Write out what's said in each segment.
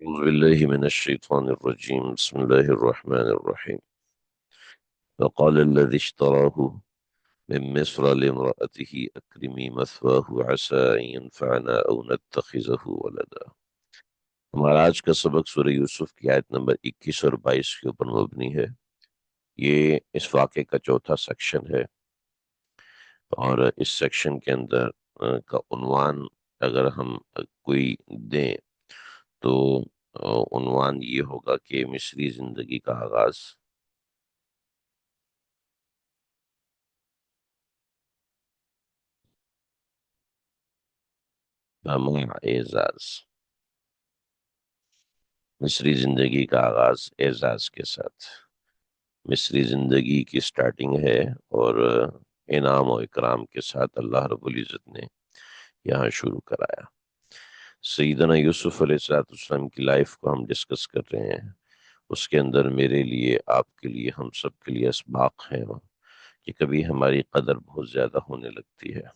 أعوذ بالله من الشيطان الرجيم بسم الله الرحمن الرحيم وقال الذي اشتراه من مصر لامرأته أكرمي مثواه عسى أن ينفعنا أو نتخذه ولدا۔ ہمارا آج کا سبق سورہ یوسف کی آیت نمبر 21 اور 22 کے اوپر مبنی ہے۔ یہ اس واقعے کا چوتھا سیکشن ہے، اور اس سیکشن کے اندر کا عنوان اگر ہم کوئی دیں تو عنوان یہ ہوگا کہ مصری زندگی کا آغاز۔ اعزاز، مصری زندگی کا آغاز اعزاز کے ساتھ۔ مصری زندگی کی سٹارٹنگ ہے اور انعام و اکرام کے ساتھ اللہ رب العزت نے یہاں شروع کرایا۔ سیدنا یوسف علیہ السلام کی لائف کو ہم ڈسکس کر رہے ہیں۔ اس کے اندر میرے لیے، آپ کے لیے، ہم سب کے لیے اسباق ہیں کہ کبھی ہماری قدر بہت زیادہ ہونے لگتی ہے،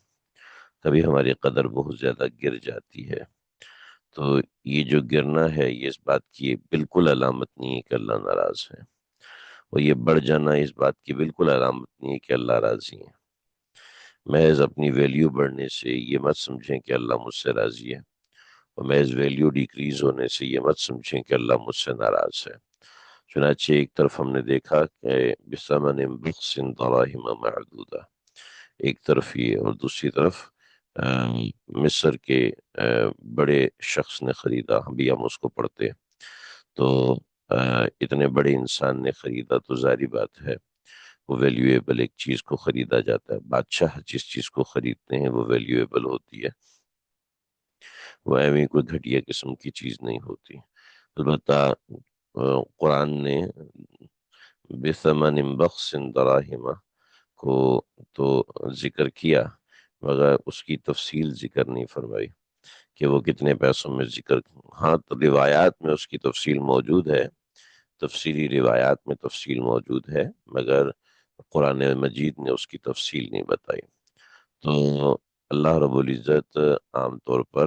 کبھی ہماری قدر بہت زیادہ گر جاتی ہے۔ تو یہ جو گرنا ہے، یہ اس بات کی بالکل علامت نہیں ہے کہ اللہ ناراض ہے، اور یہ بڑھ جانا اس بات کی بالکل علامت نہیں ہے کہ اللہ راضی ہے۔ محض اپنی ویلیو بڑھنے سے یہ مت سمجھیں کہ اللہ مجھ سے راضی ہے، اور محض ویلیو ڈیکریز ہونے سے یہ مت سمجھیں کہ اللہ مجھ سے ناراض ہے۔ چنانچہ ایک طرف ہم نے دیکھا کہ بثمن بخس دراہم معدودہ، ایک طرف یہ، اور دوسری طرف مصر کے بڑے شخص نے خریدا، بھی ہم اس کو پڑھتے ہیں تو اتنے بڑے انسان نے خریدا تو ظاہری بات ہے وہ ویلیویبل ایک چیز کو خریدا جاتا ہے۔ بادشاہ جس چیز کو خریدتے ہیں وہ ویلیویبل ہوتی ہے، وہ ایویں کوئی گھٹیا قسم کی چیز نہیں ہوتی۔ البتہ قرآن نے بثمن بخس دراہم کو تو ذکر کیا، مگر اس کی تفصیل ذکر نہیں فرمائی کہ وہ کتنے پیسوں میں ذکر۔ ہاں، تو روایات میں اس کی تفصیل موجود ہے، تفصیلی روایات میں تفصیل موجود ہے، مگر قرآن مجید نے اس کی تفصیل نہیں بتائی۔ تو اللہ رب العزت عام طور پر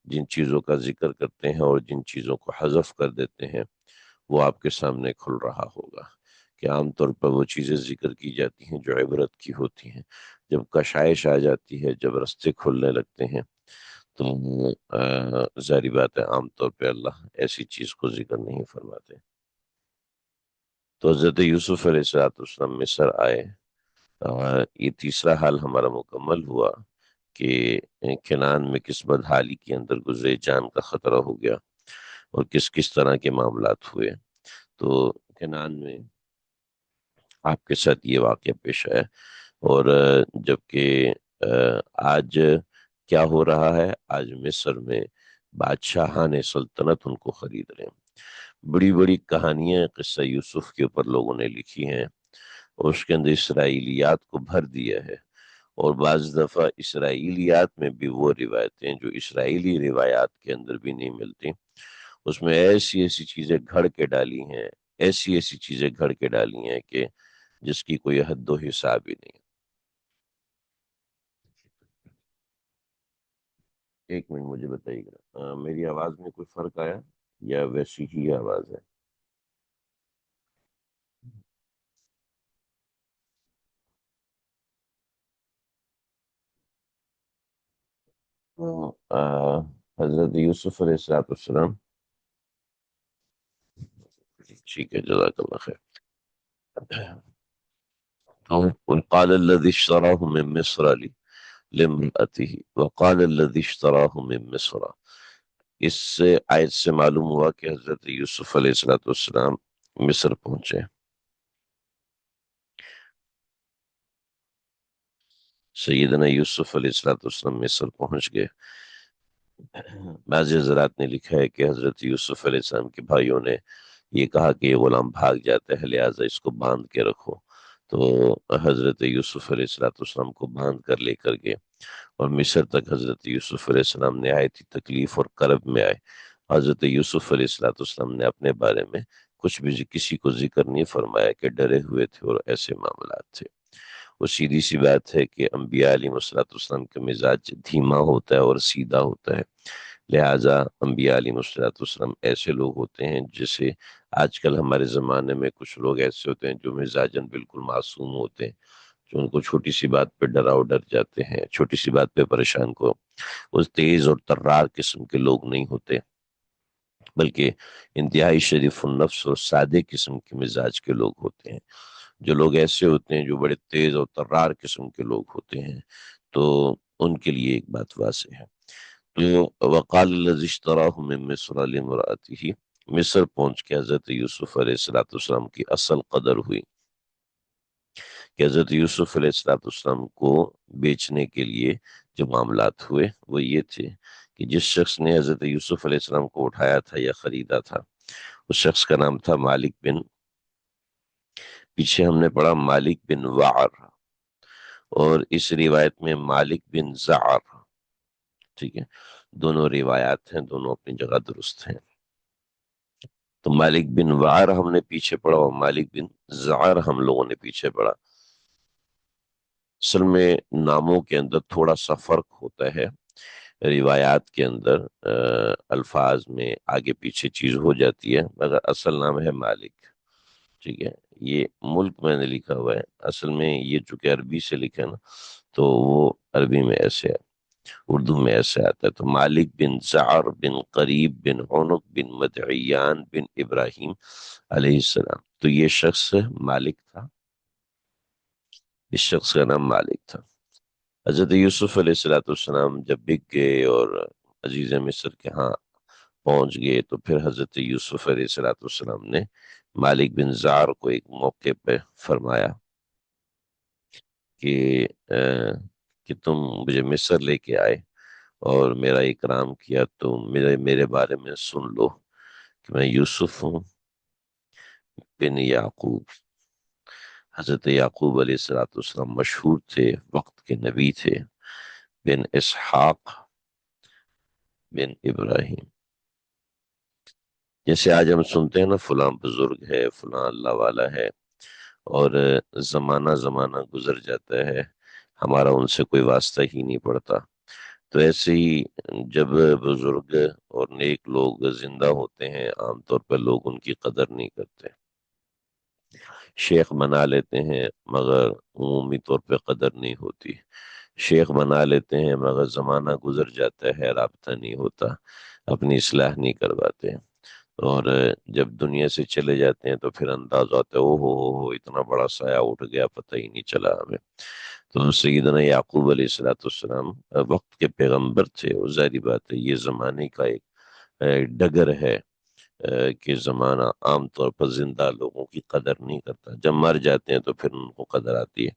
جن چیزوں کا ذکر کرتے ہیں اور جن چیزوں کو حذف کر دیتے ہیں وہ آپ کے سامنے کھل رہا ہوگا کہ عام طور پر وہ چیزیں ذکر کی جاتی ہیں جو عبرت کی ہوتی ہیں۔ جب کشائش آ جاتی ہے، جب رستے کھلنے لگتے ہیں، تو ظاہری بات ہے عام طور پہ اللہ ایسی چیز کو ذکر نہیں فرماتے۔ تو حضرت یوسف علیہ السلام مصر آئے، اور یہ تیسرا حال ہمارا مکمل ہوا کہ کنعان میں کس بدحالی کے اندر گزرے، جان کا خطرہ ہو گیا، اور کس کس طرح کے معاملات ہوئے۔ تو کنعان میں آپ کے ساتھ یہ واقعہ پیش آیا، اور جبکہ آج کیا ہو رہا ہے، آج مصر میں بادشاہان سلطنت ان کو خرید رہے ہیں۔ بڑی بڑی کہانیاں قصہ یوسف کے اوپر لوگوں نے لکھی ہیں، اور اس کے اندر اسرائیلیات کو بھر دیا ہے، اور بعض دفعہ اسرائیلیات میں بھی وہ روایتیں جو اسرائیلی روایات کے اندر بھی نہیں ملتی، اس میں ایسی ایسی چیزیں گھڑ کے ڈالی ہیں، ایسی ایسی چیزیں گھڑ کے ڈالی ہیں کہ جس کی کوئی حد و حساب ہی نہیں۔ ایک منٹ مجھے بتائیے گا، میری آواز میں کوئی فرق آیا یا ویسی ہی آواز ہے؟ حضرت یوسف علیہ السلام، ٹھیک ہے، جزاک اللہ خیر۔ قال الذي اشتراه من مصر لامرأته وقال الذي اشتراه من مصر، اس سے آیت سے معلوم ہوا کہ حضرت یوسف علیہ السلام مصر پہنچے۔ سیدنا یوسف علیہ السلام مصر پہنچ گئے۔ بعض حضرات نے لکھا ہے کہ حضرت یوسف علیہ السلام کے بھائیوں نے یہ کہا کہ یہ غلام بھاگ جاتا ہے، لہٰذا اس کو باندھ کے رکھو، تو حضرت یوسف علیہ السلام کو باندھ کر لے کر گئے، اور مصر تک حضرت یوسف علیہ السلام نہایت ہی تکلیف اور کرب میں آئے۔ حضرت یوسف علیہ السلام نے اپنے بارے میں کچھ بھی کسی کو ذکر نہیں فرمایا کہ ڈرے ہوئے تھے اور ایسے معاملات تھے۔ وہ سیدھی سی بات ہے کہ انبیاء علیہ السلام کا مزاج دھیما ہوتا ہے اور سیدھا ہوتا ہے، لہٰذا انبیاء علیہ السلام ایسے لوگ ہوتے ہیں جیسے آج کل ہمارے زمانے میں کچھ لوگ ایسے ہوتے ہیں جو مزاجن بالکل معصوم ہوتے ہیں، جو ان کو چھوٹی سی بات پہ ڈر جاتے ہیں، چھوٹی سی بات پہ پریشان کو، اس تیز اور ترار قسم کے لوگ نہیں ہوتے، بلکہ انتہائی شریف النفس اور سادے قسم کے مزاج کے لوگ ہوتے ہیں۔ جو لوگ ایسے ہوتے ہیں جو بڑے تیز اور ترار قسم کے لوگ ہوتے ہیں، تو ان کے لیے ایک بات واضح ہے۔ تو وقال الذی اشتراہ من مصر لامرأته، مصر پہنچ کے حضرت یوسف علیہ السلام کی اصل قدر ہوئی کہ حضرت یوسف علیہ السلام کو بیچنے کے لیے جو معاملات ہوئے وہ یہ تھے کہ جس شخص نے حضرت یوسف علیہ السلام کو اٹھایا تھا یا خریدا تھا، اس شخص کا نام تھا مالک بن، پیچھے ہم نے پڑھا مالک بن وعر، اور اس روایت میں مالک بن زعر، ٹھیک ہے، دونوں روایات ہیں، دونوں اپنی جگہ درست ہیں۔ تو مالک بن وعر ہم نے پیچھے پڑھا اور مالک بن زعر ہم لوگوں نے پیچھے پڑھا۔ اصل میں ناموں کے اندر تھوڑا سا فرق ہوتا ہے، روایات کے اندر الفاظ میں آگے پیچھے چیز ہو جاتی ہے، مگر اصل نام ہے مالک، ٹھیک ہے۔ یہ ملک میں نے لکھا ہوا ہے، اصل میں یہ چونکہ عربی سے لکھا ہے نا، تو وہ عربی میں ایسے ہے، اردو میں ایسے آتا ہے۔ تو مالک بن زعر بن قریب بن عنق بن مدعیان بن ابراہیم علیہ السلام، تو یہ شخص مالک تھا، اس شخص کا نام مالک تھا۔ حضرت یوسف علیہ السلام جب بک گئے اور عزیز مصر کے ہاں پہنچ گئے، تو پھر حضرت یوسف علیہ السلام نے مالک بن زعر کو ایک موقع پہ فرمایا کہ کہ تم مجھے مصر لے کے آئے اور میرا اکرام کیا، تو میرے بارے میں سن لو کہ میں یوسف ہوں بن یعقوب۔ حضرت یعقوب علیہ السلام مشہور تھے، وقت کے نبی تھے، بن اسحاق بن ابراہیم۔ جیسے آج ہم سنتے ہیں نا فلاں بزرگ ہے، فلاں اللہ والا ہے، اور زمانہ زمانہ گزر جاتا ہے، ہمارا ان سے کوئی واسطہ ہی نہیں پڑتا، تو ایسے ہی جب بزرگ اور نیک لوگ زندہ ہوتے ہیں، عام طور پر لوگ ان کی قدر نہیں کرتے، شیخ بنا لیتے ہیں مگر عمومی طور پہ قدر نہیں ہوتی، شیخ بنا لیتے ہیں مگر زمانہ گزر جاتا ہے، رابطہ نہیں ہوتا، اپنی اصلاح نہیں کرواتے، اور جب دنیا سے چلے جاتے ہیں تو پھر انداز ہوتا ہے، او ہو اتنا بڑا سایہ اٹھ گیا، پتہ ہی نہیں چلا ہمیں۔ تو سیدنا یعقوب علیہ السلام وقت کے پیغمبر تھے، اور ظاہری بات ہے یہ زمانے کا ایک ڈگر ہے کہ زمانہ عام طور پر زندہ لوگوں کی قدر نہیں کرتا، جب مر جاتے ہیں تو پھر ان کو قدر آتی ہے،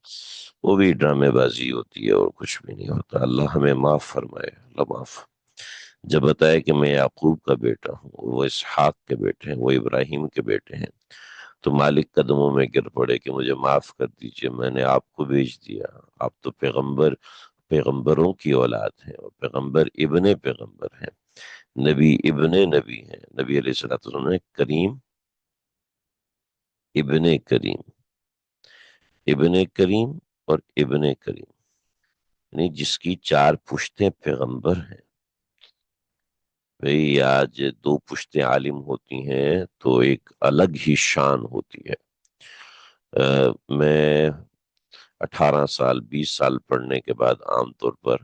وہ بھی ڈرامے بازی ہوتی ہے اور کچھ بھی نہیں ہوتا۔ اللہ ہمیں معاف فرمائے، اللہ معاف۔ جب بتایا کہ میں یعقوب کا بیٹا ہوں، وہ اسحاق کے بیٹے ہیں، وہ ابراہیم کے بیٹے ہیں، تو مالک قدموں میں گر پڑے کہ مجھے معاف کر دیجئے، میں نے آپ کو بھیج دیا، آپ تو پیغمبروں کی اولاد ہیں، اور پیغمبر ابن پیغمبر ہیں، نبی ابن نبی ہیں، نبی علیہ السلام نے کریم ابن کریم، ابن کریم اور ابن کریم، یعنی جس کی چار پشتیں پیغمبر ہیں۔ بھئی آج دو پشتیں عالم ہوتی ہیں تو ایک الگ ہی شان ہوتی ہے۔ میں 18 سال 20 سال پڑھنے کے بعد عام طور پر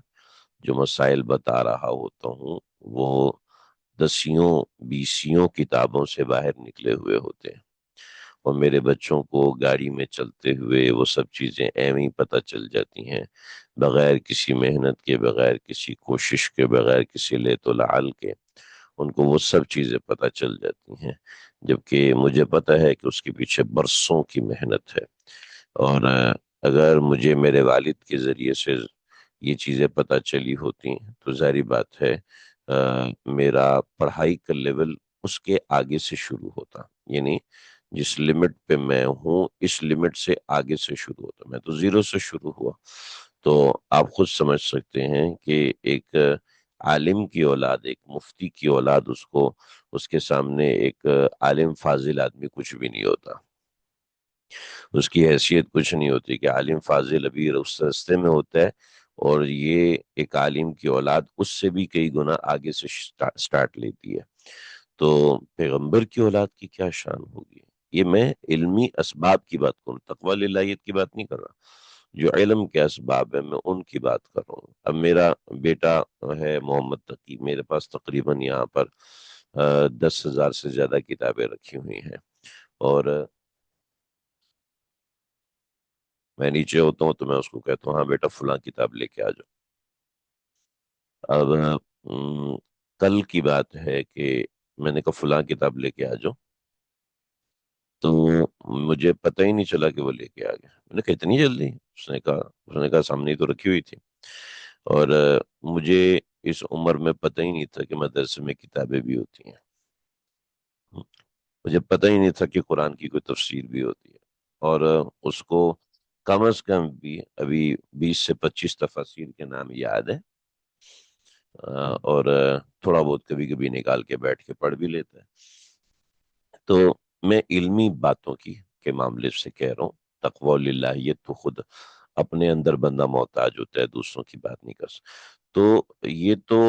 جو مسائل بتا رہا ہوتا ہوں وہ 10 20 کتابوں سے باہر نکلے ہوئے ہوتے ہیں، اور میرے بچوں کو گاڑی میں چلتے ہوئے وہ سب چیزیں ایویں ہی پتہ چل جاتی ہیں، بغیر کسی محنت کے، بغیر کسی کوشش کے، بغیر کسی لیت و لعل کے، ان کو وہ سب چیزیں پتہ چل جاتی ہیں، جبکہ مجھے پتہ ہے کہ اس کے پیچھے برسوں کی محنت ہے، اور اگر مجھے میرے والد کے ذریعے سے یہ چیزیں پتہ چلی ہوتی تو ظاہری بات ہے میرا پڑھائی کا لیول اس کے آگے سے شروع ہوتا، یعنی جس لمٹ پہ میں ہوں اس لمٹ سے آگے سے شروع ہوتا، میں تو زیرو سے شروع ہوا، تو آپ خود سمجھ سکتے ہیں کہ ایک عالم کی اولاد، ایک مفتی کی اولاد، اس کے سامنے ایک عالم فاضل آدمی کچھ بھی نہیں ہوتا، اس کی حیثیت کچھ نہیں ہوتی، کہ عالم فاضل ابھی اس رستے میں ہوتا ہے، اور یہ ایک عالم کی اولاد اس سے بھی کئی گنا آگے سے سٹارٹ لیتی ہے، تو پیغمبر کی اولاد کی کیا شان ہوگی؟ یہ میں علمی اسباب کی بات کروں، تقوی الہیت کی بات نہیں کر رہا، جو علم کے اسباب ہیں میں ان کی بات کر رہا ہوں۔ اب میرا بیٹا ہے محمد تقی، میرے پاس تقریباً یہاں پر 10,000 سے زیادہ کتابیں رکھی ہوئی ہیں، اور میں نیچے ہوتا ہوں تو میں اس کو کہتا ہوں ہاں بیٹا فلاں کتاب لے کے آ جاؤ۔ اب کل کی بات ہے کہ میں نے کہا فلاں کتاب لے کے آ جاؤ، تو مجھے پتہ ہی نہیں چلا کہ وہ لے کے آ گیا۔ میں نے کہا اتنی جلدی؟ اس نے کہا سامنے ہی تو رکھی ہوئی تھی، اور مجھے اس عمر میں پتہ ہی نہیں تھا کہ مدرسے میں کتابیں بھی ہوتی ہیں، مجھے پتہ ہی نہیں تھا کہ قرآن کی کوئی تفسیر بھی ہوتی ہے، اور اس کو کم از کم بھی ابھی 20 سے 25 تفاسیر کے نام یاد ہیں، اور تھوڑا بہت کبھی کبھی نکال کے بیٹھ کے پڑھ بھی لیتا ہے۔ تو میں علمی باتوں کے معاملے سے کہہ رہا ہوں، تقوی للہ یہ تو خود اپنے اندر بندہ محتاج ہوتا ہے، دوسروں کی بات نہیں کر سکتا۔ تو یہ تو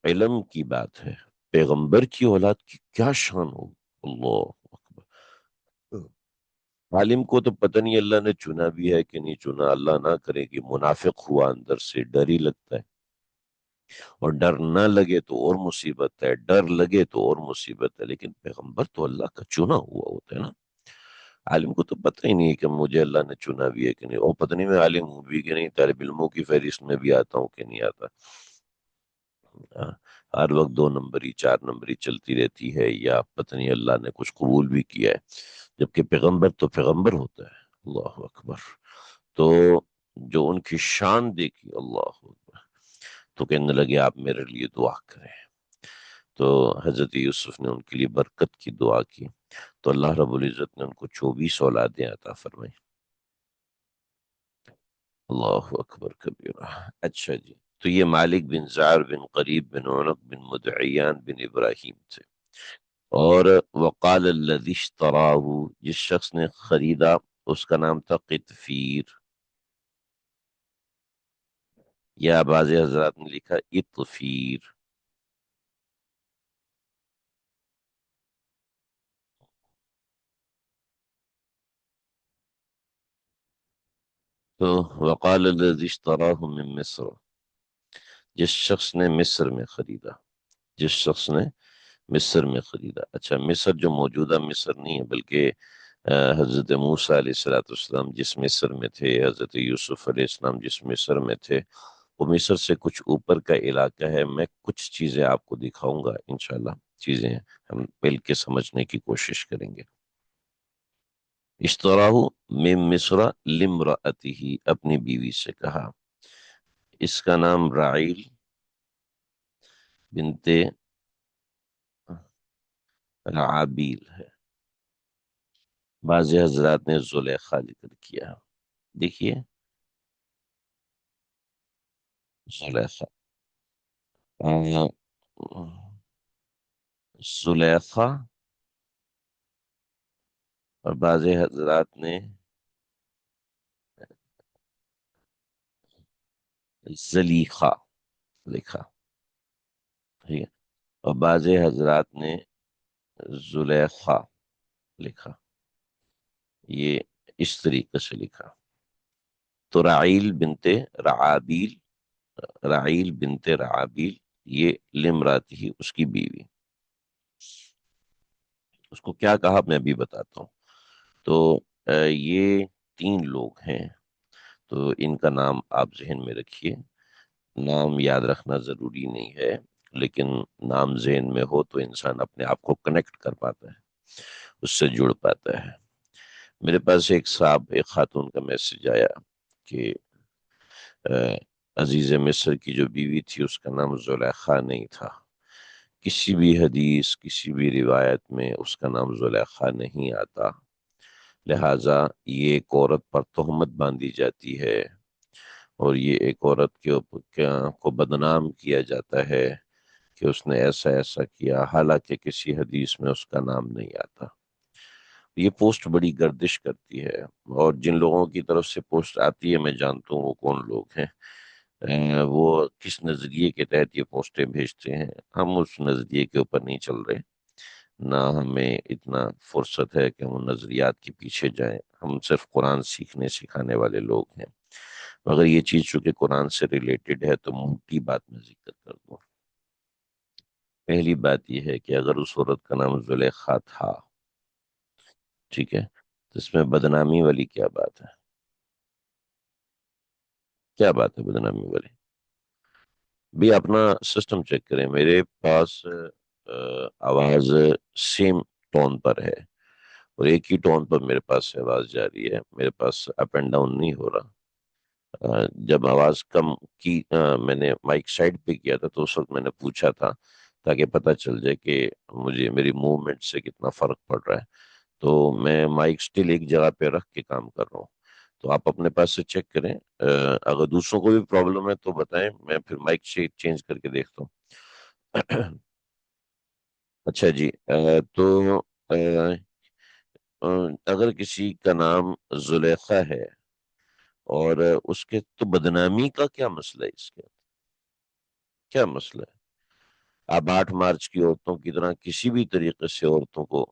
علم کی بات ہے، پیغمبر کی اولاد کی کیا شان ہو؟ اللہ اکبر! عالم کو تو پتہ نہیں اللہ نے چنا بھی ہے کہ نہیں چنا، اللہ نہ کرے کہ منافق ہوا اندر سے، ڈر ہی لگتا ہے، اور ڈر نہ لگے تو اور مصیبت ہے، ڈر لگے تو اور مصیبت ہے، لیکن پیغمبر تو اللہ کا چنا ہوا ہوتا ہے نا۔ عالم کو تو پتہ ہی نہیں کہ مجھے اللہ نے چنا بھی ہے کہ نہیں، اور پتہ نہیں میں عالم ہوں بھی کہ نہیں، طالب علموں کی فہرست میں بھی آتا ہوں کہ نہیں آتا۔ ہر وقت 2 نمبری 4 نمبری چلتی رہتی ہے، یا پتہ نہیں اللہ نے کچھ قبول بھی کیا ہے، جبکہ پیغمبر تو پیغمبر ہوتا ہے۔ اللہ اکبر! تو جو ان کی شان دیکھی، اللہ اکبر، تو کہنے لگے آپ میرے لیے دعا کریں۔ تو حضرت یوسف نے ان کے لیے برکت کی دعا کی، تو اللہ رب العزت نے ان کو 24 اولادیں عطا فرمائی۔ اللہ اکبر کبیرہ۔ اچھا جی، تو یہ مالک بن زعر بن قریب بن عنق بن مدعیان بن ابراہیم تھے۔ اور وقال الذی اشتراہ، جس شخص نے خریدا، اس کا نام تھا قطفیر، یا بعض حضرات نے لکھا اطفیر۔ تو وقال الذی اشتراہ من مصر، جس شخص نے مصر میں خریدا، جس شخص نے مصر میں خریدا۔ اچھا، مصر جو موجودہ مصر نہیں ہے، بلکہ حضرت موسیٰ علیہ السلام جس مصر میں تھے، حضرت یوسف علیہ السلام جس مصر میں تھے، وہ مصر سے کچھ اوپر کا علاقہ ہے۔ میں کچھ چیزیں آپ کو دکھاؤں گا انشاءاللہ، چیزیں ہم مل کے سمجھنے کی کوشش کریں گے۔ اشتراہ من مصر لامرأتہ، اپنی بیوی سے کہا، اس کا نام رعیل بنت رعابیل ہے، بعض حضرات نے زلیخا ذکر کیا۔ دیکھیے زلیخا، زلیخا، اور بعض حضرات نے زلیخا لکھا، ٹھیک ہے، اور بعض حضرات نے زلیخا لکھا، یہ اس طریقے سے لکھا۔ تو رعیل بنت رعابیل، یہ لمراتی ہی اس کی بیوی، اس کو کیا کہا میں بھی بتاتا ہوں۔ تو یہ 3 لوگ ہیں، تو ان کا نام آپ ذہن میں رکھیے، نام یاد رکھنا ضروری نہیں ہے، لیکن نام ذہن میں ہو تو انسان اپنے آپ کو کنیکٹ کر پاتا ہے، اس سے جڑ پاتا ہے۔ میرے پاس ایک خاتون کا میسج آیا کہ عزیز مصر کی جو بیوی تھی اس کا نام زلیخا نہیں تھا، کسی بھی حدیث کسی بھی روایت میں اس کا نام زلیخا نہیں آتا، لہٰذا یہ ایک عورت پر تہمت باندھی جاتی ہے، اور یہ ایک عورت کو بدنام کیا جاتا ہے کہ اس نے ایسا ایسا کیا، حالانکہ کسی حدیث میں اس کا نام نہیں آتا۔ یہ پوسٹ بڑی گردش کرتی ہے، اور جن لوگوں کی طرف سے پوسٹ آتی ہے میں جانتا ہوں وہ کون لوگ ہیں۔ وہ کس نظریے کے تحت یہ پوسٹیں بھیجتے ہیں، ہم اس نظریے کے اوپر نہیں چل رہے، نہ ہمیں اتنا فرصت ہے کہ ہم ان نظریات کے پیچھے جائیں، ہم صرف قرآن سیکھنے سکھانے والے لوگ ہیں۔ مگر یہ چیز چونکہ قرآن سے ریلیٹڈ ہے تو موٹی بات میں ذکر کر دوں۔ پہلی بات یہ ہے کہ اگر اس عورت کا نام زلیخا تھا، ٹھیک ہے، تو اس میں بدنامی والی کیا بات ہے؟ کیا بات ہے بدنامی والی؟ بھی اپنا سسٹم چیک کریں، میرے پاس آواز سیم ٹون پر ہے، اور ایک ہی ٹون پر میرے پاس سے آواز جا رہی ہے، میرے پاس اپ اینڈ ڈاؤن نہیں ہو رہا۔ جب آواز کم کی میں نے مائک سائڈ پہ کیا تھا تو اس وقت میں نے پوچھا تھا تاکہ پتہ چل جائے کہ مجھے میری موومنٹ سے کتنا فرق پڑ رہا ہے، تو میں مائک سٹل ایک جگہ پہ رکھ کے کام کر رہا ہوں، تو آپ اپنے پاس سے چیک کریں، اگر دوسروں کو بھی پرابلم ہے تو بتائیں، میں پھر مائک چینج کر کے دیکھتا ہوں۔ اچھا جی، تو آ، اگر کسی کا نام زلیخا ہے اور اس کے تو بدنامی کا کیا مسئلہ ہے؟ اس کے کیا مسئلہ ہے؟ آپ 8 مارچ کی عورتوں کی طرح کسی بھی طریقے سے عورتوں کو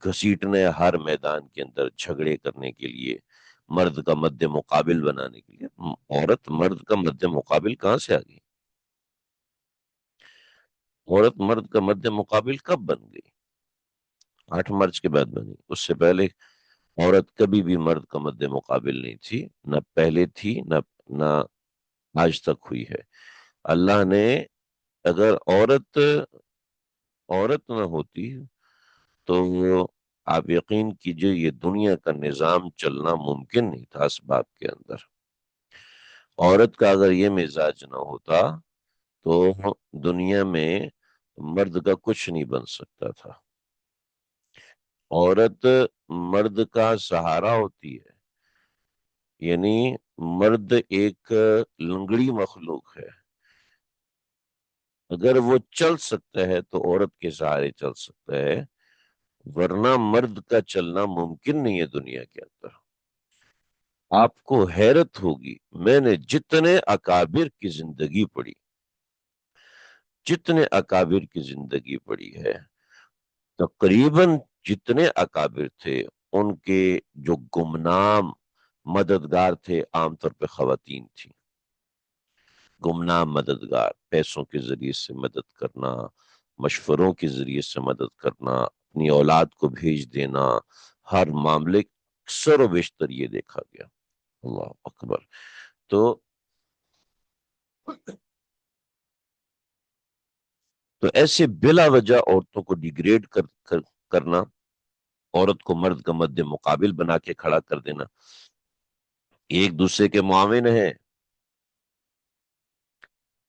گھسیٹنے، ہر میدان کے اندر جھگڑے کرنے کے لیے، مرد کا مد مقابل بنانے کے لیے، عورت مرد کا مد مقابل کہاں سے آ گئی؟ عورت مرد کا مد مقابل کب بن گئی؟ 8 مارچ کے بعد بنی، اس سے پہلے عورت کبھی بھی مرد کا مد مقابل نہیں تھی، نہ پہلے تھی، نہ آج تک ہوئی ہے۔ اللہ نے، اگر عورت عورت نہ ہوتی تو آپ یقین کیجئے یہ دنیا کا نظام چلنا ممکن نہیں تھا اسباب کے اندر۔ عورت کا اگر یہ مزاج نہ ہوتا تو دنیا میں مرد کا کچھ نہیں بن سکتا تھا۔ عورت مرد کا سہارا ہوتی ہے، یعنی مرد ایک لنگڑی مخلوق ہے، اگر وہ چل سکتا ہے تو عورت کے سہارے چل سکتا ہے، ورنہ مرد کا چلنا ممکن نہیں ہے دنیا کے اندر۔ آپ کو حیرت ہوگی، میں نے جتنے اکابر کی زندگی پڑھی، جتنے اکابر کی زندگی پڑھی ہے، تقریباً جتنے اکابر تھے ان کے جو گمنام مددگار تھے عام طور پہ خواتین تھیں۔ گمنام مددگار، پیسوں کے ذریعے سے مدد کرنا، مشوروں کے ذریعے سے مدد کرنا، اپنی اولاد کو بھیج دینا، ہر معاملے اکثر و بیشتر یہ دیکھا گیا۔ اللہ اکبر۔ تو ایسے بلا وجہ عورتوں کو ڈیگریڈ کرنا، عورت کو مرد کا مد مقابل بنا کے کھڑا کر دینا، ایک دوسرے کے معاون ہیں،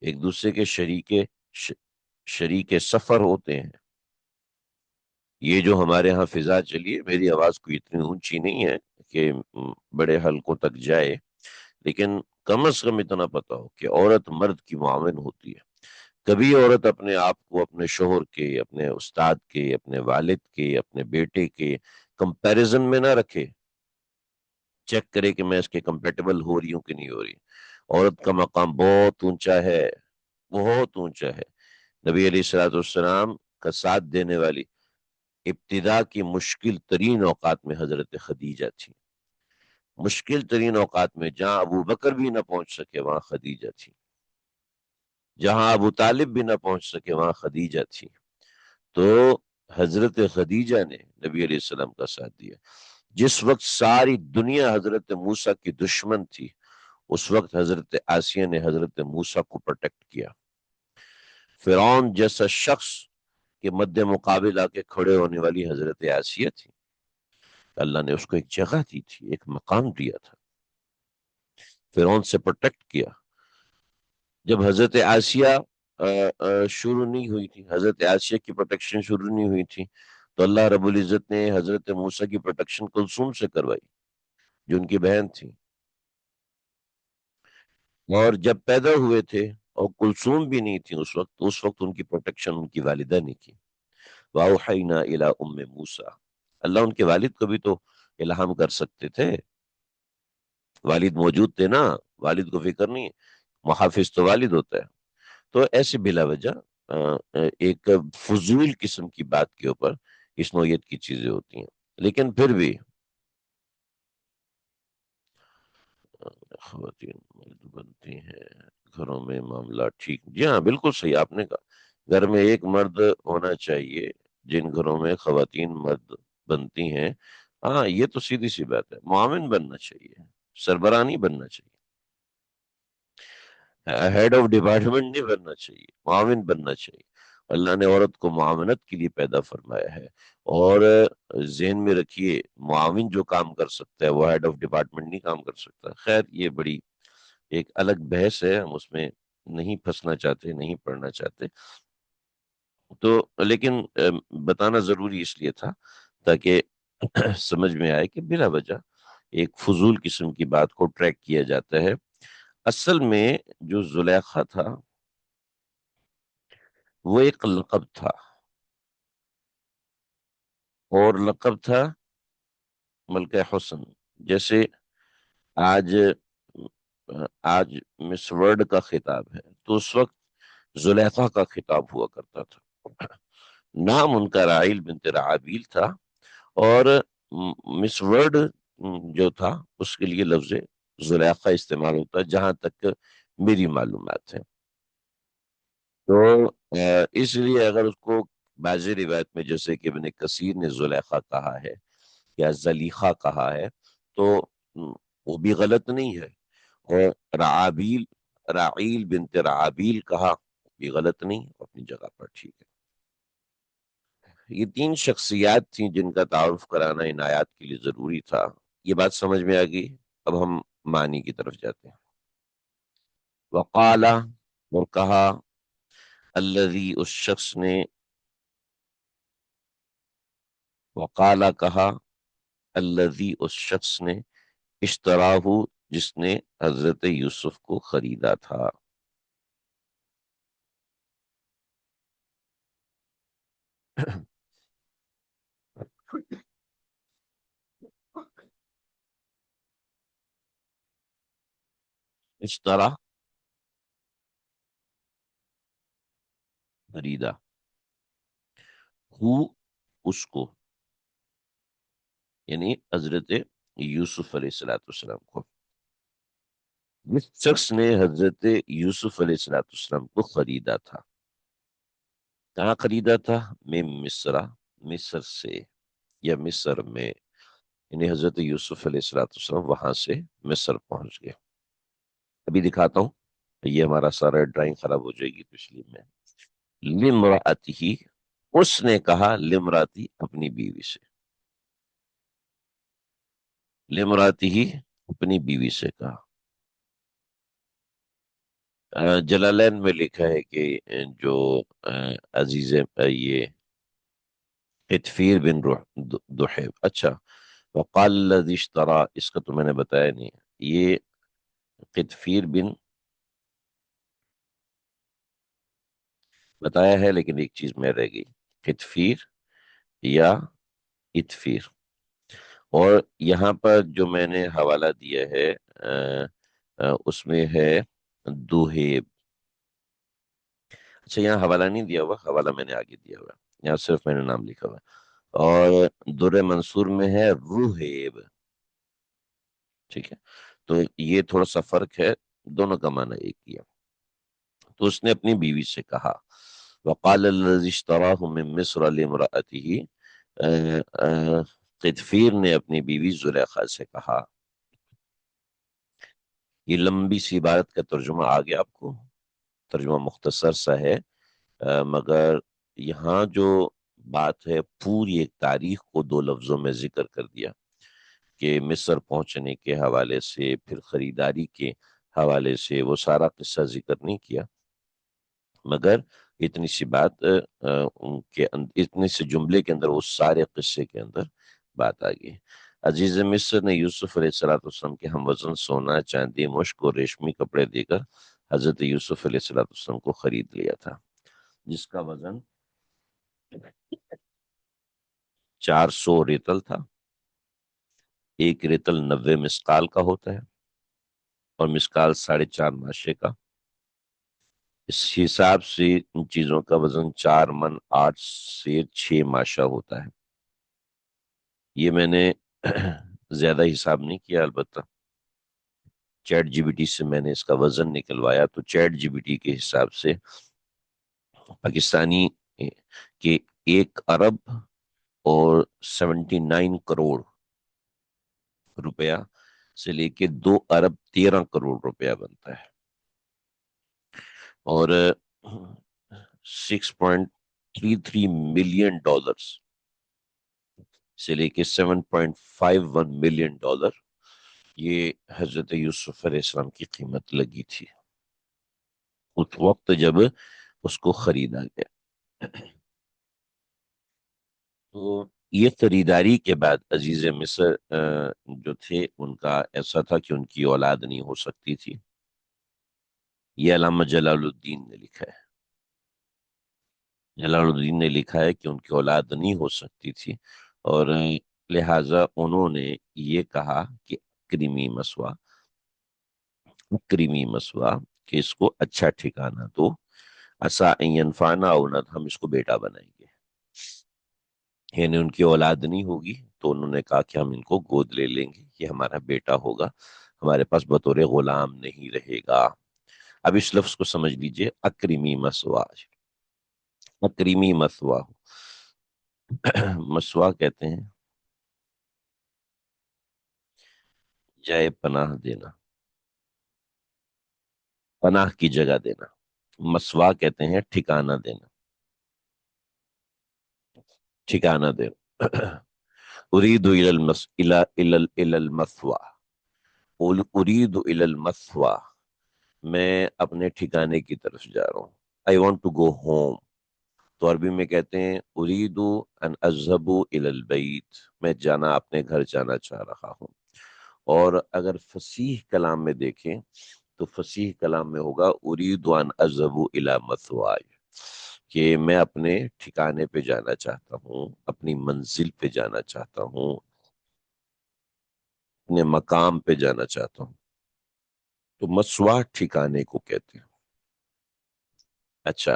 ایک دوسرے کے شریک سفر ہوتے ہیں۔ یہ جو ہمارے ہاں فضا چلی ہے، میری آواز کوئی اتنی اونچی نہیں ہے کہ بڑے حلقوں تک جائے، لیکن کم از کم اتنا پتا ہو کہ عورت مرد کی معاون ہوتی ہے۔ کبھی عورت اپنے آپ کو اپنے شوہر کے، اپنے استاد کے، اپنے والد کے، اپنے بیٹے کے کمپیریزن میں نہ رکھے، چیک کرے کہ میں اس کے کمپیٹیبل ہو رہی ہوں کہ نہیں ہو رہی۔ عورت کا مقام بہت اونچا ہے، بہت اونچا ہے۔ نبی علیہ الصلوۃ والسلام کا ساتھ دینے والی ابتدا کی مشکل ترین اوقات میں حضرت خدیجہ تھی، مشکل ترین اوقات میں جہاں ابو بکر بھی نہ پہنچ سکے وہاں خدیجہ تھی، جہاں ابو طالب بھی نہ پہنچ سکے وہاں خدیجہ تھی۔ تو حضرت خدیجہ نے نبی علیہ السلام کا ساتھ دیا۔ جس وقت ساری دنیا حضرت موسیٰ کی دشمن تھی، اس وقت حضرت آسیہ نے حضرت موسیٰ کو پروٹیکٹ کیا۔ فرعون جیسا شخص کے مد مقابل آ کے کھڑے ہونے والی حضرت آسیہ تھی، اللہ نے اس کو ایک جگہ دی تھی، ایک مقام دیا تھا، فرعون سے پروٹیکٹ کیا۔ جب حضرت آسیہ شروع نہیں ہوئی تھی، حضرت آسیہ کی پروٹیکشن شروع نہیں ہوئی تھی، تو اللہ رب العزت نے حضرت موسیٰ کی پروٹیکشن کلثوم سے کروائی جو ان کی بہن تھی، اور جب پیدا ہوئے تھے اور کلثوم بھی نہیں تھی اس وقت، تو اس وقت ان کی پروٹیکشن ان کی والدہ نے کی۔ وَأَوْحَيْنَا إِلَىٰ أُمِّ مُوسَىٰ، اللہ ان کے والد کو بھی تو الہام کر سکتے تھے، والد موجود تھے نا، والد کو فکر نہیں ہے۔ محافظ تو والد ہوتا ہے. تو ایسے بلا وجہ ایک فضول قسم کی بات کے اوپر اس نوعیت کی چیزیں ہوتی ہیں. لیکن پھر بھی خواتین مرد بنتی ہیں گھروں میں معاملہ ٹھیک. جی ہاں بالکل صحیح آپ نے کہا، گھر میں ایک مرد ہونا چاہیے. جن گھروں میں خواتین مرد بنتی ہیں، ہاں یہ تو سیدھی سی بات ہے، معاون بننا چاہیے، سربراہ نہیں بننا چاہیے، ہیڈ آف ڈپارٹمنٹ نہیں بننا چاہیے، معاون بننا چاہیے. اللہ نے عورت کو معاونت کے لیے پیدا فرمایا ہے. اور ذہن میں رکھیے، معاون جو کام کر سکتا ہے وہ ہیڈ آف ڈپارٹمنٹ نہیں کام کر سکتا. خیر یہ بڑی ایک الگ بحث ہے، ہم اس میں نہیں پھنسنا چاہتے، نہیں پڑھنا چاہتے. تو لیکن بتانا ضروری اس لیے تھا تاکہ سمجھ میں آئے کہ بلا وجہ ایک فضول قسم کی بات کو ٹریک کیا جاتا ہے. اصل میں جو زلیخا تھا وہ ایک لقب تھا، اور لقب تھا ملکہ حسن. جیسے آج آج مس ورلڈ کا خطاب ہے، تو اس وقت زلیخا کا خطاب ہوا کرتا تھا. نام ان کا رائل بنت رعابیل تھا، اور مس ورلڈ جو تھا اس کے لیے لفظ زلیخا استعمال ہوتا ہے جہاں تک میری معلومات ہے. تو اس لیے اگر اس کو بعض روایت میں جیسے کہ ابن کثیر نے زلیخا کہا ہے یا زلیخا کہا ہے تو وہ بھی غلط نہیں ہے. اور رعابیل، رعیل بنت رعابیل کہا وہ بھی غلط نہیں، اپنی جگہ پر ٹھیک ہے. یہ تین شخصیات تھیں جن کا تعارف کرانا ان آیات کے لیے ضروری تھا. یہ بات سمجھ میں آ گئی. اب ہم معنی کی طرف جاتے ہیں. وقالا، اور کہا، الذی اس شخص نے، وقالا کہا، الذی اس شخص نے، اشتراہ جس نے حضرت یوسف کو خریدا تھا. اشترا، خریدا، ہو اس کو، یعنی حضرت یوسف علیہ السلام کو. جس شخص نے حضرت یوسف علیہ السلام کو خریدا تھا. کہاں خریدا تھا؟ میں مصر، مصر سے یا مصر میں، یعنی حضرت یوسف علیہ السلام وہاں سے مصر پہنچ گئے. ابھی دکھاتا ہوں، یہ ہمارا سارا ڈرائنگ خراب ہو جائے گی تو اس لیے میں. لمرأتہ، اس نے کہا، لمراتی اپنی بیوی سے، لمراتی ہی اپنی بیوی سے کہا. جلالین میں لکھا ہے کہ جو عزیز یہ قطفیر بن دحیب. اچھا، وقال الذی اشترى، اس کا تو میں نے بتایا نہیں. یہ قطفیر بن بتایا ہے لیکن ایک چیز میں رہ گئی، قطفیر یا اتفیر. اور یہاں پر جو میں نے حوالہ دیا ہے اس میں ہے دوہیب. اچھا یہاں حوالہ نہیں دیا ہوا، حوالہ میں نے آگے دیا ہوا ہے، یہاں صرف میں نے نام لکھا ہوا ہے. اور در منصور میں ہے روہیب. ٹھیک ہے، تو یہ تھوڑا سا فرق ہے، دونوں کا معنی ایک ہی ہے. تو اس نے اپنی بیوی سے کہا، وقال الذی اشتراہ من مصر لامرأته، قطفیر نے اپنی بیوی زلیخا سے کہا. یہ لمبی سی عبارت کا ترجمہ آ گیا آپ کو، ترجمہ مختصر سا ہے، مگر یہاں جو بات ہے پوری ایک تاریخ کو دو لفظوں میں ذکر کر دیا کہ مصر پہنچنے کے حوالے سے، پھر خریداری کے حوالے سے، وہ سارا قصہ ذکر نہیں کیا، مگر اتنی سی بات ان کے اتنے سے جملے کے اندر، اس سارے قصے کے اندر بات آ گئی. عزیز مصر نے یوسف علیہ السلام کے ہم وزن سونا، چاندی، مشک اور ریشمی کپڑے دے کر حضرت یوسف علیہ السلام کو خرید لیا تھا، جس کا وزن 400 ریتل تھا. ایک ریتل 90 مسقال کا ہوتا ہے، اور مسقال 4.5 ماشے کا. اس حساب سے ان چیزوں کا وزن 4 من 8 سے 6 ماشا ہوتا ہے۔ یہ میں نے زیادہ حساب نہیں کیا، البتہ چیٹ جی بی ٹی سے میں نے اس کا وزن نکلوایا، تو چیٹ جی بی ٹی کے حساب سے پاکستانی کے 1 ارب اور 79 کروڑ روپیہ سے لے کے 2 ارب 13 کروڑ روپیہ بنتا ہے، اور 6.33 ملین ڈالرز سے لے کے 7.51 ملین ڈالر یہ حضرت یوسف علیہ السلام کی قیمت لگی تھی اس وقت جب اس کو خریدا گیا۔ تو یہ خریداری کے بعد عزیز مصر جو تھے ان کا ایسا تھا کہ ان کی اولاد نہیں ہو سکتی تھی۔ یہ علامہ جلال الدین نے لکھا ہے، جلال الدین نے لکھا ہے کہ ان کی اولاد نہیں ہو سکتی تھی، اور لہٰذا انہوں نے یہ کہا کہ کریمی مسوا کہ اس کو اچھا ٹھکانہ دو، عسیٰ ان ینفعنا او ہم اس کو بیٹا بنائیں گے، یعنی ان کی اولاد نہیں ہوگی تو انہوں نے کہا کہ ہم ان کو گود لے لیں گے، یہ ہمارا بیٹا ہوگا، ہمارے پاس بطور غلام نہیں رہے گا۔ اب اس لفظ کو سمجھ لیجئے، اکریمی مسوا، اکریمی مسوا مسوا کہتے ہیں جائے پناہ دینا، پناہ کی جگہ دینا، مسوا کہتے ہیں ٹھکانہ دینا، ٹھکانہ دینا۔ اريد الى المثوى، اريد الى المثوى، میں اپنے ٹھکانے کی طرف جا رہا ہوں، I want to go home۔ تو عربی میں کہتے ہیں اريد ان اذهب الى البيت، میں اپنے گھر جانا چاہ رہا ہوں۔ اور اگر فصیح کلام میں دیکھیں تو فصیح کلام میں ہوگا اريد ان اذهب الى مثواي، کہ میں اپنے ٹھکانے پہ جانا چاہتا ہوں، اپنی منزل پہ جانا چاہتا ہوں، اپنے مقام پہ جانا چاہتا ہوں۔ تو مسوا ٹھکانے کو کہتے ہیں۔ اچھا،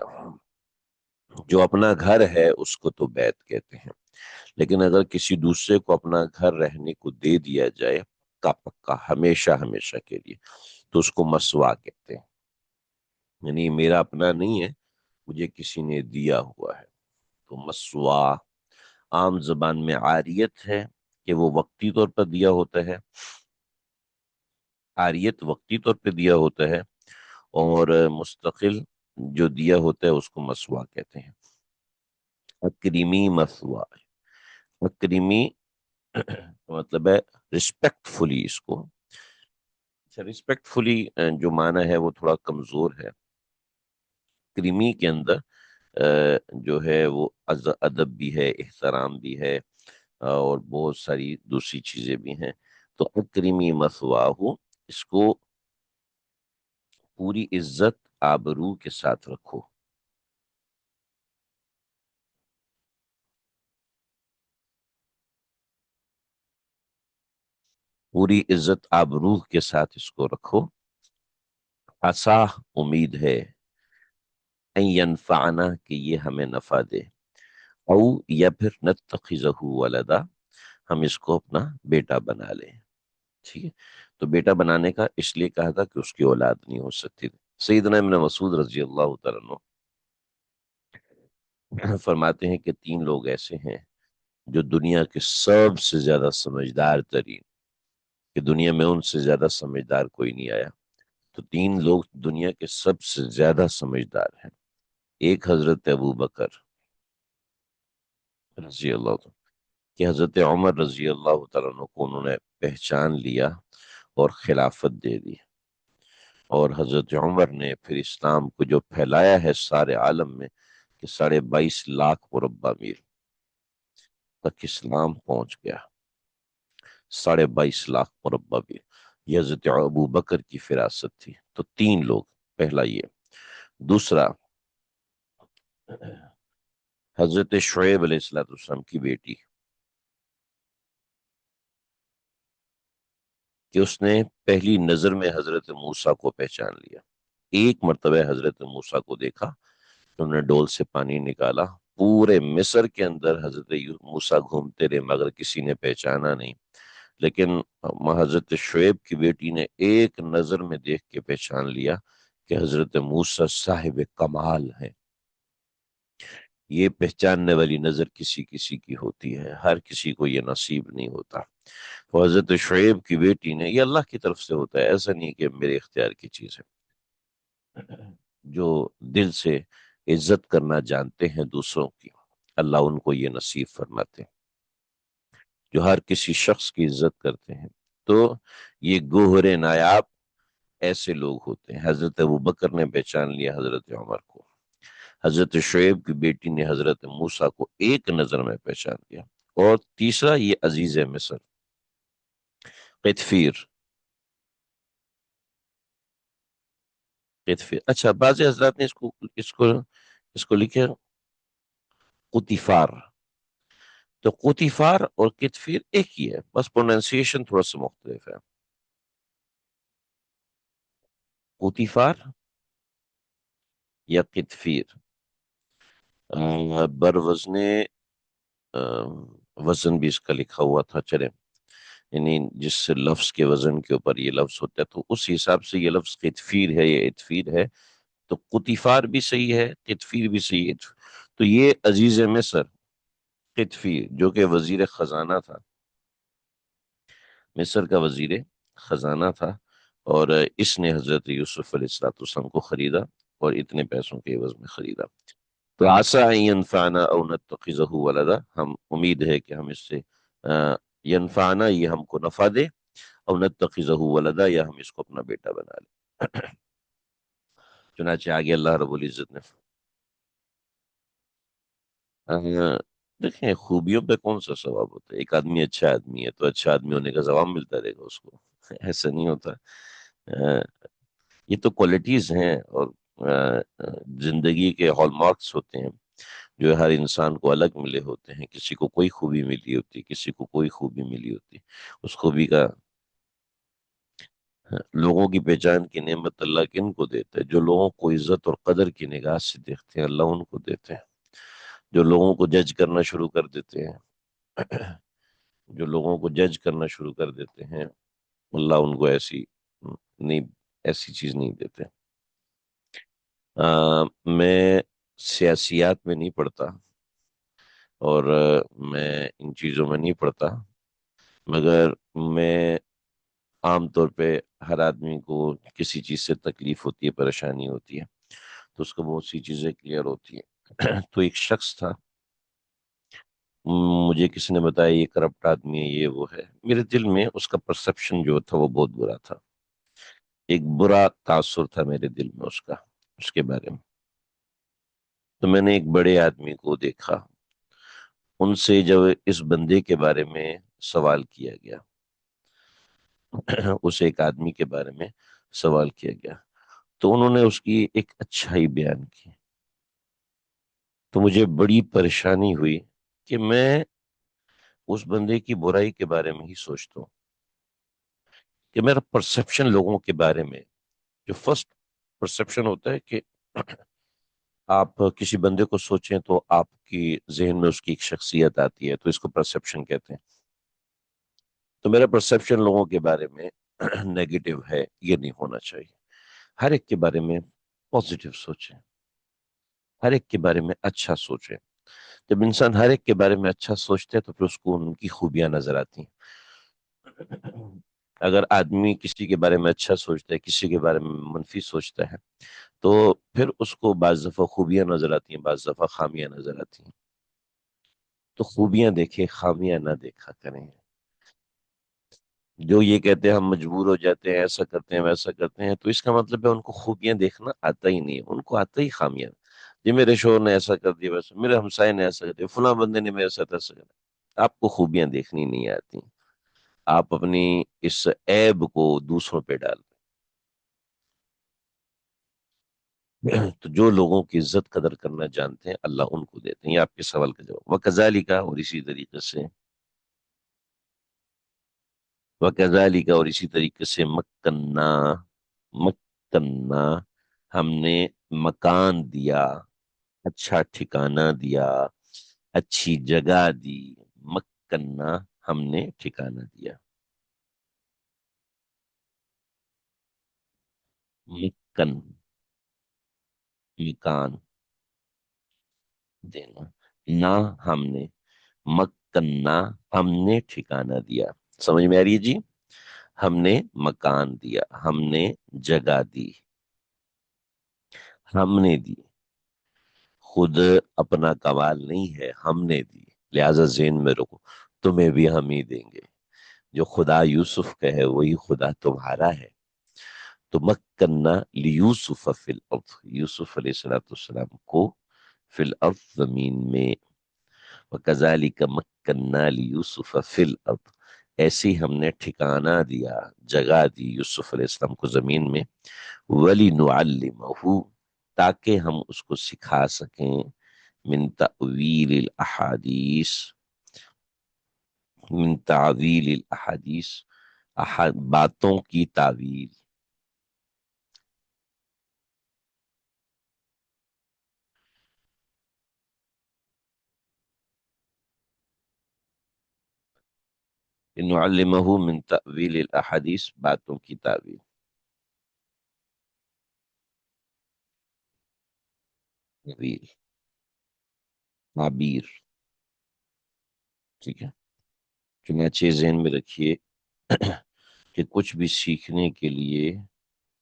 جو اپنا گھر ہے اس کو تو بیت کہتے ہیں، لیکن اگر کسی دوسرے کو اپنا گھر رہنے کو دے دیا جائے پکا پکا ہمیشہ ہمیشہ کے لیے، تو اس کو مسوا کہتے ہیں، یعنی یہ میرا اپنا نہیں ہے، مجھے کسی نے دیا ہوا ہے۔ تو مسوا عام زبان میں عاریت ہے کہ وہ وقتی طور پر دیا ہوتا ہے، عاریت وقتی طور پہ دیا ہوتا ہے، اور مستقل جو دیا ہوتا ہے اس کو مسوا کہتے ہیں۔ اکریمی مسوا، اکریمی مطلب ہے رسپیکٹ فلی، اس کو رسپیکٹ فلی جو معنی ہے وہ تھوڑا کمزور ہے۔ کریمی کے اندر جو ہے وہ ادب بھی ہے، احترام بھی ہے، اور بہت ساری دوسری چیزیں بھی ہیں۔ تو اکریمی مثواہ، اس کو پوری عزت آبرو کے ساتھ رکھو، پوری عزت آبرو کے ساتھ اس کو رکھو۔ عسیٰ امید ہے، ان ینفعنا کہ یہ ہمیں نفع دے، او یا پھر نتخذہ ولدا، ہم اس کو اپنا بیٹا بنا لیں۔ ٹھیک ہے، تو بیٹا بنانے کا اس لیے کہا تھا کہ اس کی اولاد نہیں ہو سکتی تھی۔ سیدنا ابن مسعود رضی اللہ تعالیٰ عنہ فرماتے ہیں کہ 3 لوگ ایسے ہیں جو دنیا کے سب سے زیادہ سمجھدار ترین، کہ دنیا میں ان سے زیادہ سمجھدار کوئی نہیں آیا، تو 3 لوگ دنیا کے سب سے زیادہ سمجھدار ہیں۔ ایک حضرت ابو بکر رضی اللہ عنہ، کہ حضرت عمر رضی اللہ تعالیٰ عنہ کو انہوں نے پہچان لیا اور خلافت دے دی، اور حضرت عمر نے پھر اسلام کو جو پھیلایا ہے سارے عالم میں، کہ 22.5 لاکھ مربع میل تک اسلام پہنچ گیا، 22.5 لاکھ مربع میل، یہ حضرت ابو بکر کی فراست تھی۔ تو 3 لوگ، پہلا یہ۔ دوسرا، حضرت شعیب علیہ السلام کی بیٹی، کہ اس نے پہلی نظر میں حضرت موسیٰ کو پہچان لیا، ایک مرتبہ حضرت موسیٰ کو دیکھا، انہوں نے ڈول سے پانی نکالا، پورے مصر کے اندر حضرت موسیٰ گھومتے رہے مگر کسی نے پہچانا نہیں، لیکن حضرت شعیب کی بیٹی نے ایک نظر میں دیکھ کے پہچان لیا کہ حضرت موسیٰ صاحب کمال ہیں۔ یہ پہچاننے والی نظر کسی کسی کی ہوتی ہے، ہر کسی کو یہ نصیب نہیں ہوتا۔ تو حضرت شعیب کی بیٹی نے، یہ اللہ کی طرف سے ہوتا ہے، ایسا نہیں کہ میرے اختیار کی چیز ہے، جو دل سے عزت کرنا جانتے ہیں دوسروں کی، اللہ ان کو یہ نصیب فرماتے ہیں، جو ہر کسی شخص کی عزت کرتے ہیں۔ تو یہ گوہر نایاب ایسے لوگ ہوتے ہیں۔ حضرت ابوبکر نے پہچان لیا حضرت عمر کو، حضرت شعیب کی بیٹی نے حضرت موسیٰ کو ایک نظر میں پہچان لیا۔ اور تیسرا یہ عزیز مصر قطفیر، قطفیر، اچھا بعض حضرات نے اس کو لکھے قطیفار، تو قطیفار اور قطفیر ایک ہی ہے، بس پروننسیشن تھوڑا سا مختلف ہے۔ قطیفار یا قطفیر، بر وزن وزن بھی اس کا لکھا ہوا تھا، چلے یعنی جس لفظ کے وزن کے اوپر یہ لفظ ہوتا ہے تو اس حساب سے یہ لفظ قطفیر ہے یا اتفیر ہے، تو قطیفار بھی صحیح ہے، قطفیر بھی صحیح ہے۔ تو یہ عزیز مصر قطفیر جو کہ وزیر خزانہ تھا، مصر کا وزیر خزانہ تھا، اور اس نے حضرت یوسف علیہ السلام کو خریدا اور اتنے پیسوں کے عوض میں خریدا۔ تو عسیٰ ان ینفعنا او نتخذہ ولدا، ہم امید ہے کہ ہم اس سے ینفعنا، یہ ہم کو نفع دے، او نتخذہ ولدا، یا ہم اس کو اپنا بیٹا بنا لیں۔ چنانچہ آگے اللہ رب العزت نے دیکھیں خوبیوں پہ کون سا ثواب ہوتا ہے؟ ایک آدمی اچھا آدمی ہے تو اچھا آدمی ہونے کا ثواب ملتا رہے گا اس کو، ایسا نہیں ہوتا۔ آ، یہ تو کوالٹیز ہیں، اور زندگی کے ہال مارکس ہوتے ہیں جو ہر انسان کو الگ ملے ہوتے ہیں، کسی کو کوئی خوبی ملی ہوتی، کسی کو کوئی خوبی ملی ہوتی، اس خوبی کا لوگوں کی پہچان کی نعمت اللہ کن کو دیتا ہے؟ جو لوگوں کو عزت اور قدر کی نگاہ سے دیکھتے ہیں اللہ ان کو دیتے ہیں، جو لوگوں کو جج کرنا شروع کر دیتے ہیں، جو لوگوں کو جج کرنا شروع کر دیتے ہیں، اللہ ان کو نہیں ایسی چیز نہیں دیتے۔ میں سیاسیات میں نہیں پڑھتا، اور میں ان چیزوں میں نہیں پڑھتا، مگر میں عام طور پہ ہر آدمی کو کسی چیز سے تکلیف ہوتی ہے، پریشانی ہوتی ہے، تو اس کو بہت سی چیزیں کلیئر ہوتی ہیں۔ تو ایک شخص تھا، مجھے کسی نے بتایا یہ کرپٹ آدمی ہے، یہ وہ ہے، میرے دل میں اس کا پرسپشن جو تھا وہ بہت برا تھا، ایک برا تاثر تھا میرے دل میں اس کا، اس کے بارے میں۔ تو میں نے ایک بڑے آدمی کو دیکھا، ان سے جب اس بندے کے بارے میں سوال کیا گیا، اس ایک آدمی کے بارے میں سوال کیا گیا، تو انہوں نے اس کی ایک اچھائی بیان کی، تو مجھے بڑی پریشانی ہوئی کہ میں اس بندے کی برائی کے بارے میں ہی سوچتا ہوں، کہ میرا پرسپشن لوگوں کے بارے میں، جو فرسٹ پرسپشن ہوتا ہے کہ آپ کسی بندے کو سوچیں تو آپ کی ذہن میں اس کی ایک شخصیت آتی ہے، تو اس کو پرسپشن کہتے ہیں۔ تو میرا پرسپشن لوگوں کے بارے میں نیگیٹو ہے، یہ نہیں ہونا چاہیے۔ ہر ایک کے بارے میں پازیٹیو سوچیں، ہر ایک کے بارے میں اچھا سوچیں۔ جب انسان ہر ایک کے بارے میں اچھا سوچتے ہیں تو پھر اس کو ان کی خوبیاں نظر آتی ہیں۔ اگر آدمی کسی کے بارے میں اچھا سوچتا ہے، کسی کے بارے میں منفی سوچتا ہے، تو پھر اس کو بعض دفعہ خوبیاں نظر آتی ہیں، بعض دفعہ خامیاں نظر آتی ہیں۔ تو خوبیاں دیکھیں، خامیاں نہ دیکھا کریں۔ جو یہ کہتے ہیں ہم مجبور ہو جاتے ہیں، ایسا کرتے ہیں ویسا کرتے ہیں، تو اس کا مطلب ہے ان کو خوبیاں دیکھنا آتا ہی نہیں ہے، ان کو آتا ہی خامیاں۔ جی میرے شوہر نے ایسا کر دیا، ویسا میرے ہمسائے نے ایسا کر دیا، فلاں بندے نے میرے ساتھ ایسا کر دیا۔ آپ کو خوبیاں دیکھنی نہیں آتی، آپ اپنی اس عیب کو دوسروں پہ ڈال دیں۔ تو جو لوگوں کی عزت قدر کرنا جانتے ہیں اللہ ان کو دیتے ہیں۔ یہ آپ کے سوال کا جواب۔ وَكَذَلِكَ، اور اسی طریقے سے، وَكَذَلِكَ، اور اسی طریقے سے، مَكَّنَّا، ہم نے مکان دیا، اچھا ٹھکانہ دیا، اچھی جگہ دی، مکنہ ہم نے ٹھکانہ دیا، مکن مکان دینا، نہ ہم نے، مکنہ ہم نے ٹھکانہ دیا، سمجھ میں آ رہی ہے جی؟ ہم نے مکان دیا، ہم نے جگہ دی، ہم نے دی، خود اپنا کمال نہیں ہے، ہم نے دی، لہذا ذہن میں رکھو، تمہیں بھی ہم ہی دیں گے، جو خدا یوسف کا ہے وہی خدا تمہارا ہے۔ تو مکنہ لیوسف فی الارض، یوسف علیہ السلام کو فی الارض زمین میں، وَكَذَلِكَ مَكَّنَّا لِيُوسُفَ فِي الْأَرْضِ، ایسی ہم نے ٹھکانہ دیا، جگہ دی یوسف علیہ السلام کو زمین میں، وَلِنُعَلِّمَهُ، تاکہ ہم اس کو سکھا سکیں، من تأویل الاحادیث، من تعویل الاحادیث، باتوں کی تعویل، لنعلمہ من تأویل الاحادیث، باتوں کی تعویل، تعویل، تعبیر، ٹھیک ہے؟ چنانچہ ذہن میں رکھیے کہ کچھ بھی سیکھنے کے لیے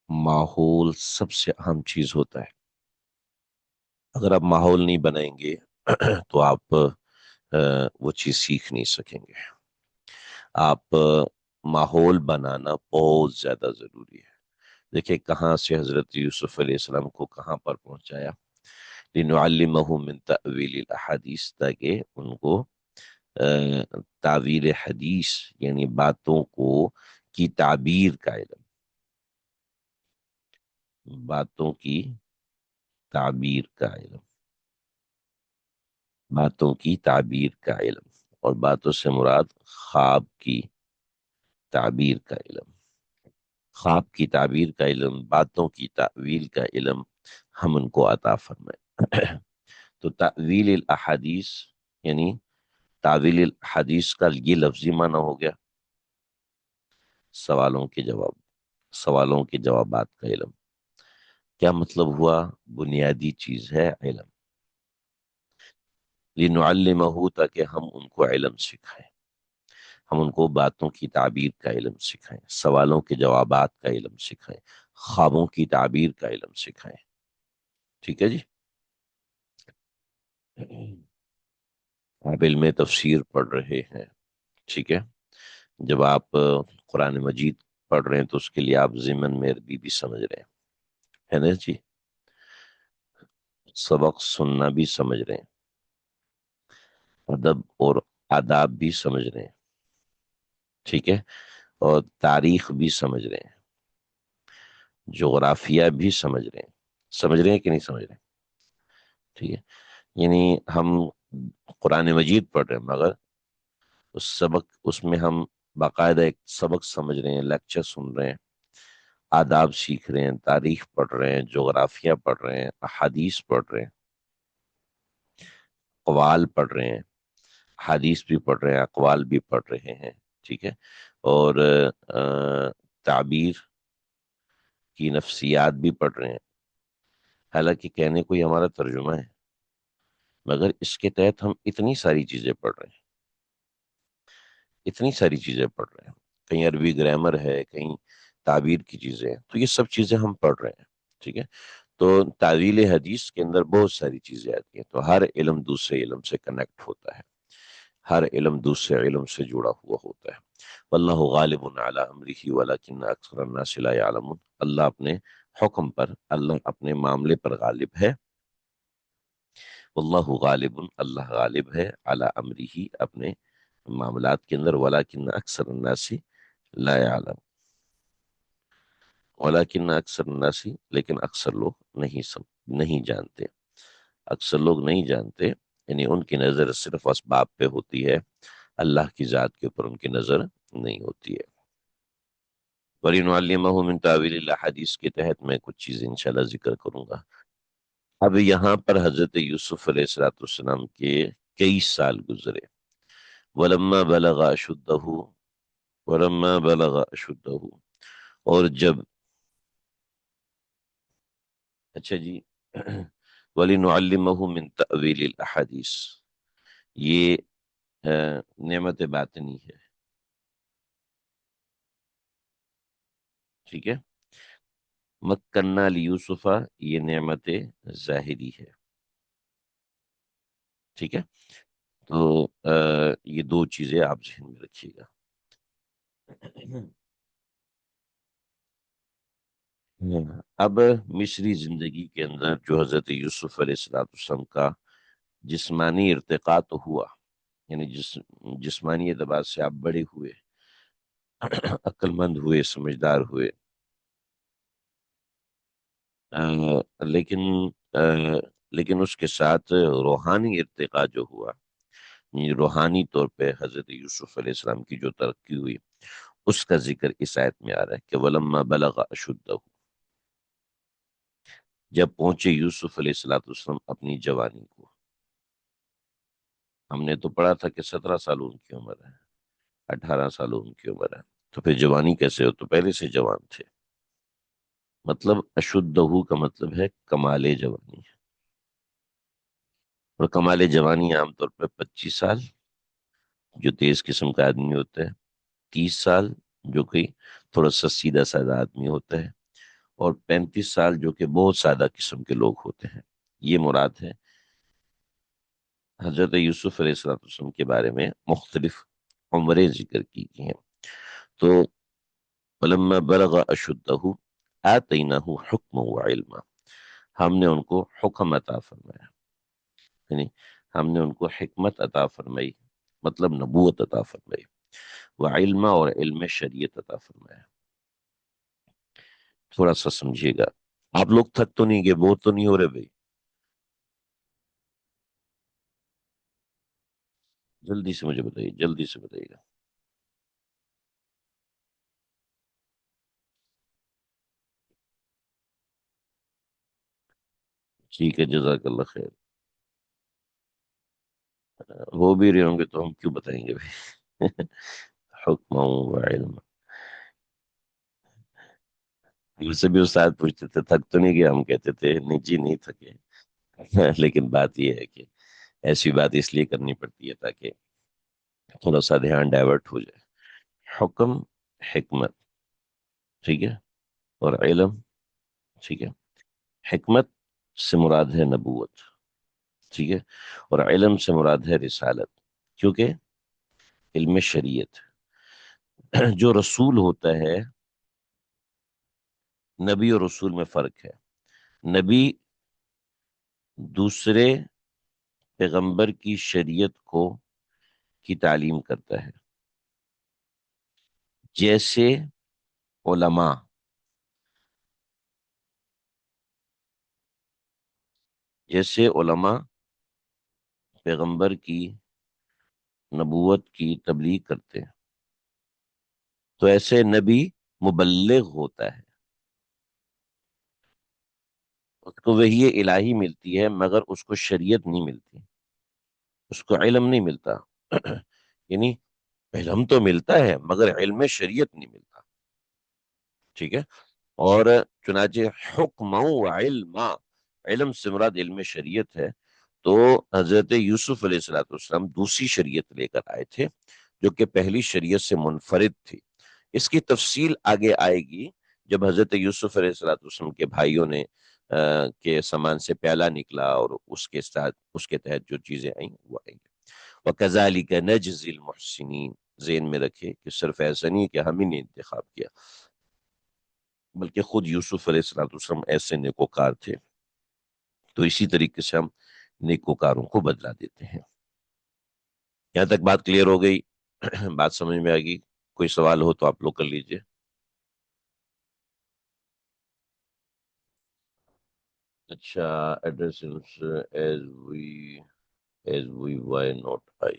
ماحول سب سے اہم چیز ہوتا ہے۔ اگر آپ ماحول نہیں بنائیں گے تو آپ وہ چیز سیکھ نہیں سکیں گے۔ آپ ماحول بنانا بہت زیادہ ضروری ہے۔ دیکھیں کہاں سے حضرت یوسف علیہ السلام کو کہاں پر پہنچایا، لِنُعَلِّمَهُ مِن تَأْوِيلِ الْأَحَادِيث، تاکہ ان کو تعویل حدیث یعنی باتوں کو کی تعبیر کا علم، باتوں کی تعبیر کا علم، باتوں کی تعبیر کا علم، اور باتوں سے مراد خواب کی تعبیر کا علم، خواب کی تعبیر کا علم، باتوں کی تعویل کا علم ہم ان کو عطا فرمائے۔ تو تعویل الاحادیث یعنی تعویل الحدیث کا یہ لفظی معنی ہو گیا سوالوں کے جواب، سوالوں کے جوابات کا علم۔ کیا مطلب ہوا؟ بنیادی چیز ہے علم، لنعلمہ، تاکہ ہم ان کو علم سکھائیں، ہم ان کو باتوں کی تعبیر کا علم سکھائیں، سوالوں کے جوابات کا علم سکھائیں، خوابوں کی تعبیر کا علم سکھائیں، ٹھیک ہے جی؟ آپ علم تفسیر پڑھ رہے ہیں، ٹھیک ہے؟ جب آپ قرآن مجید پڑھ رہے ہیں تو اس کے لیے آپ ضمن میں عربی بھی سمجھ رہے ہیں، ہے نا جی؟ سبق سننا بھی سمجھ رہے ہیں، ادب اور آداب بھی سمجھ رہے ہیں، ٹھیک ہے؟ اور تاریخ بھی سمجھ رہے ہیں، جغرافیہ بھی سمجھ رہے ہیں، سمجھ رہے ہیں کہ نہیں سمجھ رہے ہیں؟ ٹھیک ہے؟ یعنی ہم قرآن مجید پڑھ رہے ہیں مگر اس سبق، اس میں ہم باقاعدہ ایک سبق سمجھ رہے ہیں، لیکچر سن رہے ہیں، آداب سیکھ رہے ہیں، تاریخ پڑھ رہے ہیں، جغرافیہ پڑھ رہے ہیں، احادیث پڑھ رہے ہیں، اقوال پڑھ رہے ہیں، حدیث بھی پڑھ رہے ہیں، اقوال بھی پڑھ رہے ہیں، ٹھیک ہے؟ اور تعبیر کی نفسیات بھی پڑھ رہے ہیں، حالانکہ کہنے کو ہی ہمارا ترجمہ ہے، مگر اس کے تحت ہم اتنی ساری چیزیں پڑھ رہے ہیں، اتنی ساری چیزیں پڑھ رہے ہیں، کہیں عربی گرامر ہے، کہیں تعبیر کی چیزیں ہیں، تو یہ سب چیزیں ہم پڑھ رہے ہیں، ٹھیک ہے؟ تو تعویل حدیث کے اندر بہت ساری چیزیں آتی ہیں، تو ہر علم دوسرے علم سے کنیکٹ ہوتا ہے، ہر علم دوسرے علم سے جڑا ہوا ہوتا ہے۔ واللہ غالب علی امرہ ولکن اکثر الناس لا یعلمون، اللہ اپنے حکم پر، اللہ اپنے معاملے پر غالب ہے، واللہ غالب، اللہ غالب ہے، علی امرہ، اپنے معاملات کے اندر، ولکن اکثر الناس لا یعلم، ولکن اکثر الناس، لیکن اکثر لوگ نہیں جانتے، اکثر لوگ نہیں جانتے، یعنی ان کی نظر صرف اسباب پہ ہوتی ہے، اللہ کی ذات کے اوپر ان کی نظر نہیں ہوتی ہے۔ وَلِنُعَلِّمَهُ مِن تَأْوِيلِ الْأَحَادِيث کے تحت میں کچھ چیزیں انشاءاللہ ذکر کروں گا۔ اب یہاں پر حضرت یوسف علیہ الصلوۃ والسلام کے کئی سال گزرے۔ وَلَمَّا بَلَغَ أَشُدَّهُ وَلَمَّا بَلَغَ أَشُدَّهُ، اور جب، اچھا جی، وَلِنُعَلِّمَهُ مِن تَأْوِيلِ الْأَحَادِيث، یہ نعمت باطنی ہے، ٹھیک ہے۔ مکنہ لیوسفہ، یہ نعمت ظاہری ہے، ٹھیک ہے۔ تو یہ دو چیزیں آپ ذہن میں رکھیے گا۔ اب مصری زندگی کے اندر جو حضرت یوسف علیہ السلام کا جسمانی ارتقاء تو ہوا، یعنی جسمانی اعتبار سے آپ بڑے ہوئے، عقل مند ہوئے، سمجھدار ہوئے، لیکن لیکن اس کے ساتھ روحانی ارتقاء جو ہوا، یعنی روحانی طور پہ حضرت یوسف علیہ السلام کی جو ترقی ہوئی، اس کا ذکر اس آیت میں آ رہا ہے کہ وَلَمَّا بَلَغَ أَشُدَّهُ، جب پہنچے یوسف علیہ السلام اپنی جوانی کو۔ ہم نے تو پڑھا تھا کہ 17 سال ان کی عمر ہے، 18 سال ان کی عمر ہے، تو پھر جوانی کیسے ہو؟ تو پہلے سے جوان تھے۔ مطلب اشدہ کا مطلب ہے کمال جوانی، اور کمال جوانی عام طور پہ 25 سال جو تیز قسم کا آدمی ہوتا ہے، 30 سال جو کہ تھوڑا سا سیدھا سادہ آدمی ہوتا ہے، اور 35 سال جو کہ بہت سادہ قسم کے لوگ ہوتے ہیں۔ یہ مراد ہے۔ حضرت یوسف علیہ السلام کے بارے میں مختلف عمریں ذکر کی گئی ہیں۔ تو فلما بلغ اشدہ آتیناہ حکم و علما، ہم نے ان کو حکم عطا فرمایا، یعنی ہم نے ان کو حکمت عطا فرمائی، مطلب نبوت عطا فرمائی، وہ علما، اور علم شریعت عطا فرمایا۔ تھوڑا سا سمجھیے گا، آپ لوگ تھک تو نہیں گئے، بور تو نہیں ہو رہے بھائی؟ جلدی سے مجھے بتائیے، جلدی سے بتائیے گا۔ ٹھیک ہے، جزاک اللہ خیر۔ ہو بھی رہے ہوں گے تو ہم کیوں بتائیں گے بھائی؟ حکم و علم، مجھ سے بھی استاد پوچھتے تھے تھک تو نہیں گیا، ہم کہتے تھے نہیں جی نہیں تھکے۔ لیکن بات یہ ہے کہ ایسی بات اس لیے کرنی پڑتی ہے تاکہ تھوڑا سا دھیان ڈائیورٹ ہو جائے۔ حکم، حکمت، ٹھیک ہے، اور علم، ٹھیک ہے۔ حکمت سے مراد ہے نبوت، ٹھیک ہے، اور علم سے مراد ہے رسالت، کیونکہ علم شریعت، جو رسول ہوتا ہے، نبی اور رسول میں فرق ہے۔ نبی دوسرے پیغمبر کی شریعت کو کی تعلیم کرتا ہے، جیسے علماء، جیسے علماء پیغمبر کی نبوت کی تبلیغ کرتے ہیں، تو ایسے نبی مبلغ ہوتا ہے، اس کو وحی الہی ملتی ہے مگر اس کو شریعت نہیں ملتی، اس کو علم نہیں ملتا۔ یعنی علم تو ملتا ہے مگر علم شریعت نہیں ملتا، ٹھیک ہے۔ اور چنانچہ حکم و علم، علم سے مراد علم شریعت ہے۔ تو حضرت یوسف علیہ السلام دوسری شریعت لے کر آئے تھے جو کہ پہلی شریعت سے منفرد تھی۔ اس کی تفصیل آگے آئے گی جب حضرت یوسف علیہ السلام کے بھائیوں نے کے سامان سے پیالہ نکلا، اور اس کے ساتھ اس کے تحت جو چیزیں آئیں وہ آئیں گی۔ وَكَذَلِكَ نَجْزِي الْمُحْسِنِينَ، ذہن میں رکھے کہ صرف ایسا نہیں کہ ہم ہی نے انتخاب کیا، بلکہ خود یوسف علیہ السلام ایسے نیکوکار تھے، تو اسی طریقے سے ہم نیکوکاروں کو بدلا دیتے ہیں۔ یہاں تک بات کلیئر ہو گئی؟ بات سمجھ میں آ گئی؟ کوئی سوال ہو تو آپ لوگ کر لیجئے۔ اچھا، address is V Y not I,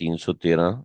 313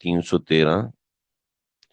313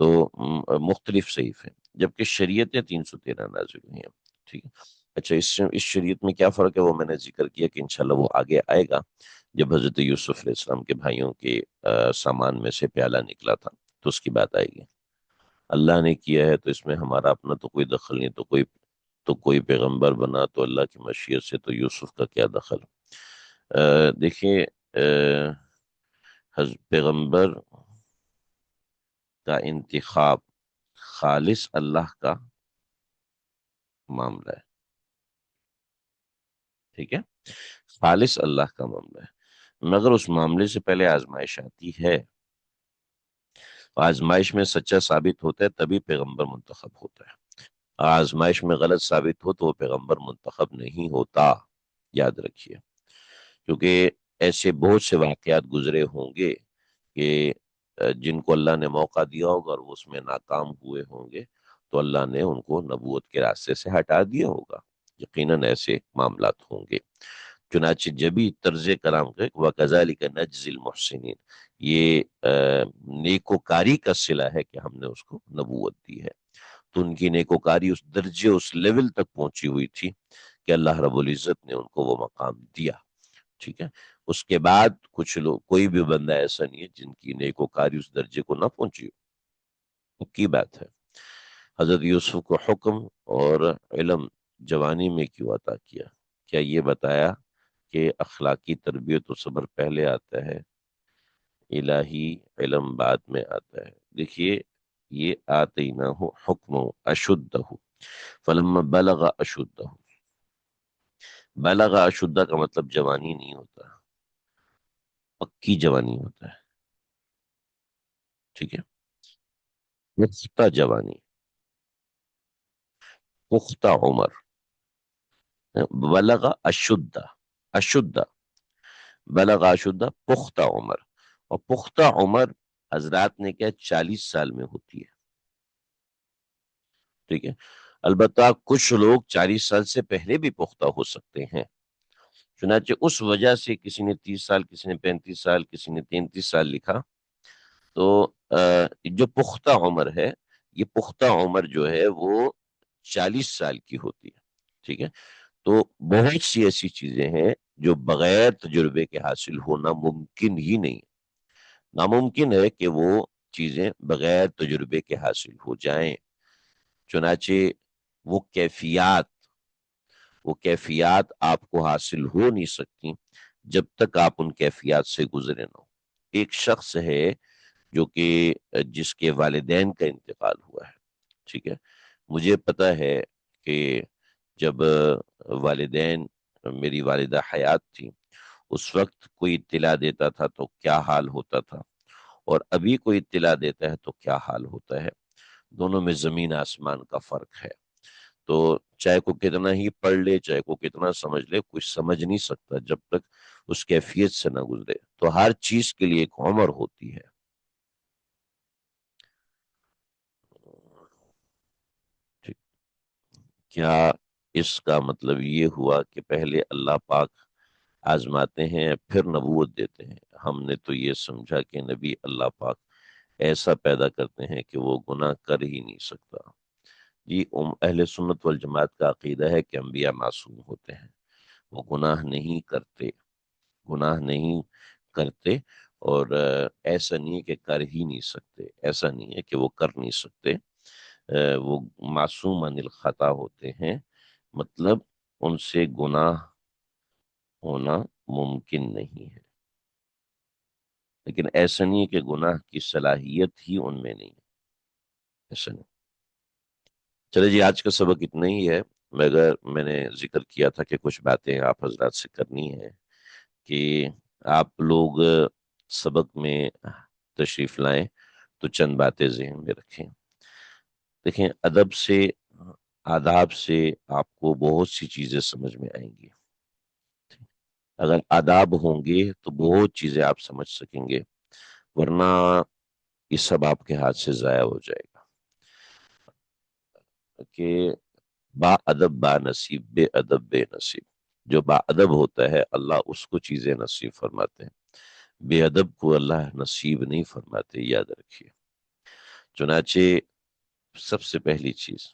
تو مختلف صحیفے ہیں، جبکہ شریعتیں 313 نازل ہوئی ہیں، ٹھیک ہے۔ اچھا، اس شریعت میں کیا فرق ہے وہ میں نے ذکر کیا کہ انشاءاللہ وہ آگے آئے گا، جب حضرت یوسف علیہ السلام کے بھائیوں کے سامان میں سے پیالہ نکلا تھا تو اس کی بات آئے گی۔ اللہ نے کیا ہے تو اس میں ہمارا اپنا تو کوئی دخل نہیں، تو کوئی پیغمبر بنا تو اللہ کی مشیت سے، تو یوسف کا کیا دخل؟ دیکھیں، پیغمبر کا انتخاب خالص اللہ کا معاملہ ہے، ٹھیک ہے، خالص اللہ کا معاملہ ہے، مگر اس معاملے سے پہلے آزمائش آتی ہے، آزمائش میں سچا ثابت ہوتا ہے تبھی پیغمبر منتخب ہوتا ہے، آزمائش میں غلط ثابت ہو تو وہ پیغمبر منتخب نہیں ہوتا، یاد رکھیے، کیونکہ ایسے بہت سے واقعات گزرے ہوں گے کہ جن کو اللہ نے موقع دیا ہوگا اور وہ اس میں ناکام ہوئے ہوں گے تو اللہ نے ان کو نبوت کے راستے سے ہٹا دیا ہوگا، یقیناً ایسے معاملات ہوں گے۔ چنانچہ جبھی طرز کرام کے وَكَذَلِكَ نَجْزِي الْمُحْسِنِينَ، یہ نیکوکاری کا صلہ ہے کہ ہم نے اس کو نبوت دی ہے، تو ان کی نیکوکاری اس درجے، اس لیول تک پہنچی ہوئی تھی کہ اللہ رب العزت نے ان کو وہ مقام دیا، ٹھیک ہے۔ اس کے بعد کچھ لوگ، کوئی بھی بندہ ایسا نہیں ہے جن کی نیکوکاری اس درجے کو نہ پہنچی ہو، کی بات ہے۔ حضرت یوسف کو حکم اور علم جوانی میں کیوں عطا کیا؟ کیا یہ بتایا کہ اخلاقی تربیت و صبر پہلے آتا ہے، الہی علم بعد میں آتا ہے؟ دیکھیے، یہ آتینہ حکم اشدہ، فلما بلغ اشدہ، بلغ اشدہ کا مطلب جوانی نہیں ہوتا، پکی جوانی ہوتا ہے، ٹھیک ہے، پختہ جوانی، پختہ عمر، بلغ اشدہ، اشدہ، بلغ اشدہ پختہ عمر، اور پختہ عمر حضرات نے کیا 40 سال میں ہوتی ہے، ٹھیک ہے۔ البتہ کچھ لوگ 40 سال سے پہلے بھی پختہ ہو سکتے ہیں، چنانچہ اس وجہ سے کسی نے 30 سال، کسی نے 35 سال، کسی نے 33 سال لکھا، تو جو پختہ عمر ہے، یہ پختہ عمر جو ہے وہ 40 سال کی ہوتی ہے، ٹھیک ہے۔ تو بہت سی ایسی چیزیں ہیں جو بغیر تجربے کے حاصل ہونا ممکن ہی نہیں، ناممکن ہے کہ وہ چیزیں بغیر تجربے کے حاصل ہو جائیں، چنانچہ وہ کیفیات وہ کیفیات آپ کو حاصل ہو نہیں سکتی جب تک آپ ان کیفیات سے گزرے نہ ہو۔ ایک شخص ہے جو کہ جس کے والدین کا انتقال ہوا ہے، ٹھیک ہے، مجھے پتا ہے کہ جب والدین، میری والدہ حیات تھی، اس وقت کوئی اطلاع دیتا تھا تو کیا حال ہوتا تھا، اور ابھی کوئی اطلاع دیتا ہے تو کیا حال ہوتا ہے، دونوں میں زمین آسمان کا فرق ہے۔ تو چاہے کو کتنا ہی پڑھ لے، چاہے کو کتنا سمجھ لے، کچھ سمجھ نہیں سکتا جب تک اس کیفیت سے نہ گزرے، تو ہر چیز کے لیے ایک عمر ہوتی ہے، ٹھیک۔ کیا اس کا مطلب یہ ہوا کہ پہلے اللہ پاک آزماتے ہیں پھر نبوت دیتے ہیں؟ ہم نے تو یہ سمجھا کہ نبی اللہ پاک ایسا پیدا کرتے ہیں کہ وہ گناہ کر ہی نہیں سکتا۔ جی، اہل سنت والجماعت کا عقیدہ ہے کہ انبیاء معصوم ہوتے ہیں، وہ گناہ نہیں کرتے، گناہ نہیں کرتے، اور ایسا نہیں ہے کہ کر ہی نہیں سکتے، ایسا نہیں ہے کہ وہ کر نہیں سکتے، وہ معصوم عن الخطا ہوتے ہیں، مطلب ان سے گناہ ہونا ممکن نہیں ہے، لیکن ایسا نہیں ہے کہ گناہ کی صلاحیت ہی ان میں نہیں ہے، ایسا نہیں۔ چلے جی، آج کا سبق اتنا ہی ہے، مگر میں نے ذکر کیا تھا کہ کچھ باتیں آپ حضرات سے کرنی ہے، کہ آپ لوگ سبق میں تشریف لائیں تو چند باتیں ذہن میں رکھیں۔ دیکھیں، ادب سے، آداب سے آپ کو بہت سی چیزیں سمجھ میں آئیں گی، اگر آداب ہوں گے تو بہت چیزیں آپ سمجھ سکیں گے، ورنہ یہ سب آپ کے ہاتھ سے ضائع ہو جائے گا، کہ با ادب با نصیب، بے ادب بے نصیب۔ جو با ادب ہوتا ہے اللہ اس کو چیزیں نصیب فرماتے ہیں، بے ادب کو اللہ نصیب نہیں فرماتے، یاد رکھیے۔ چنانچہ سب سے پہلی چیز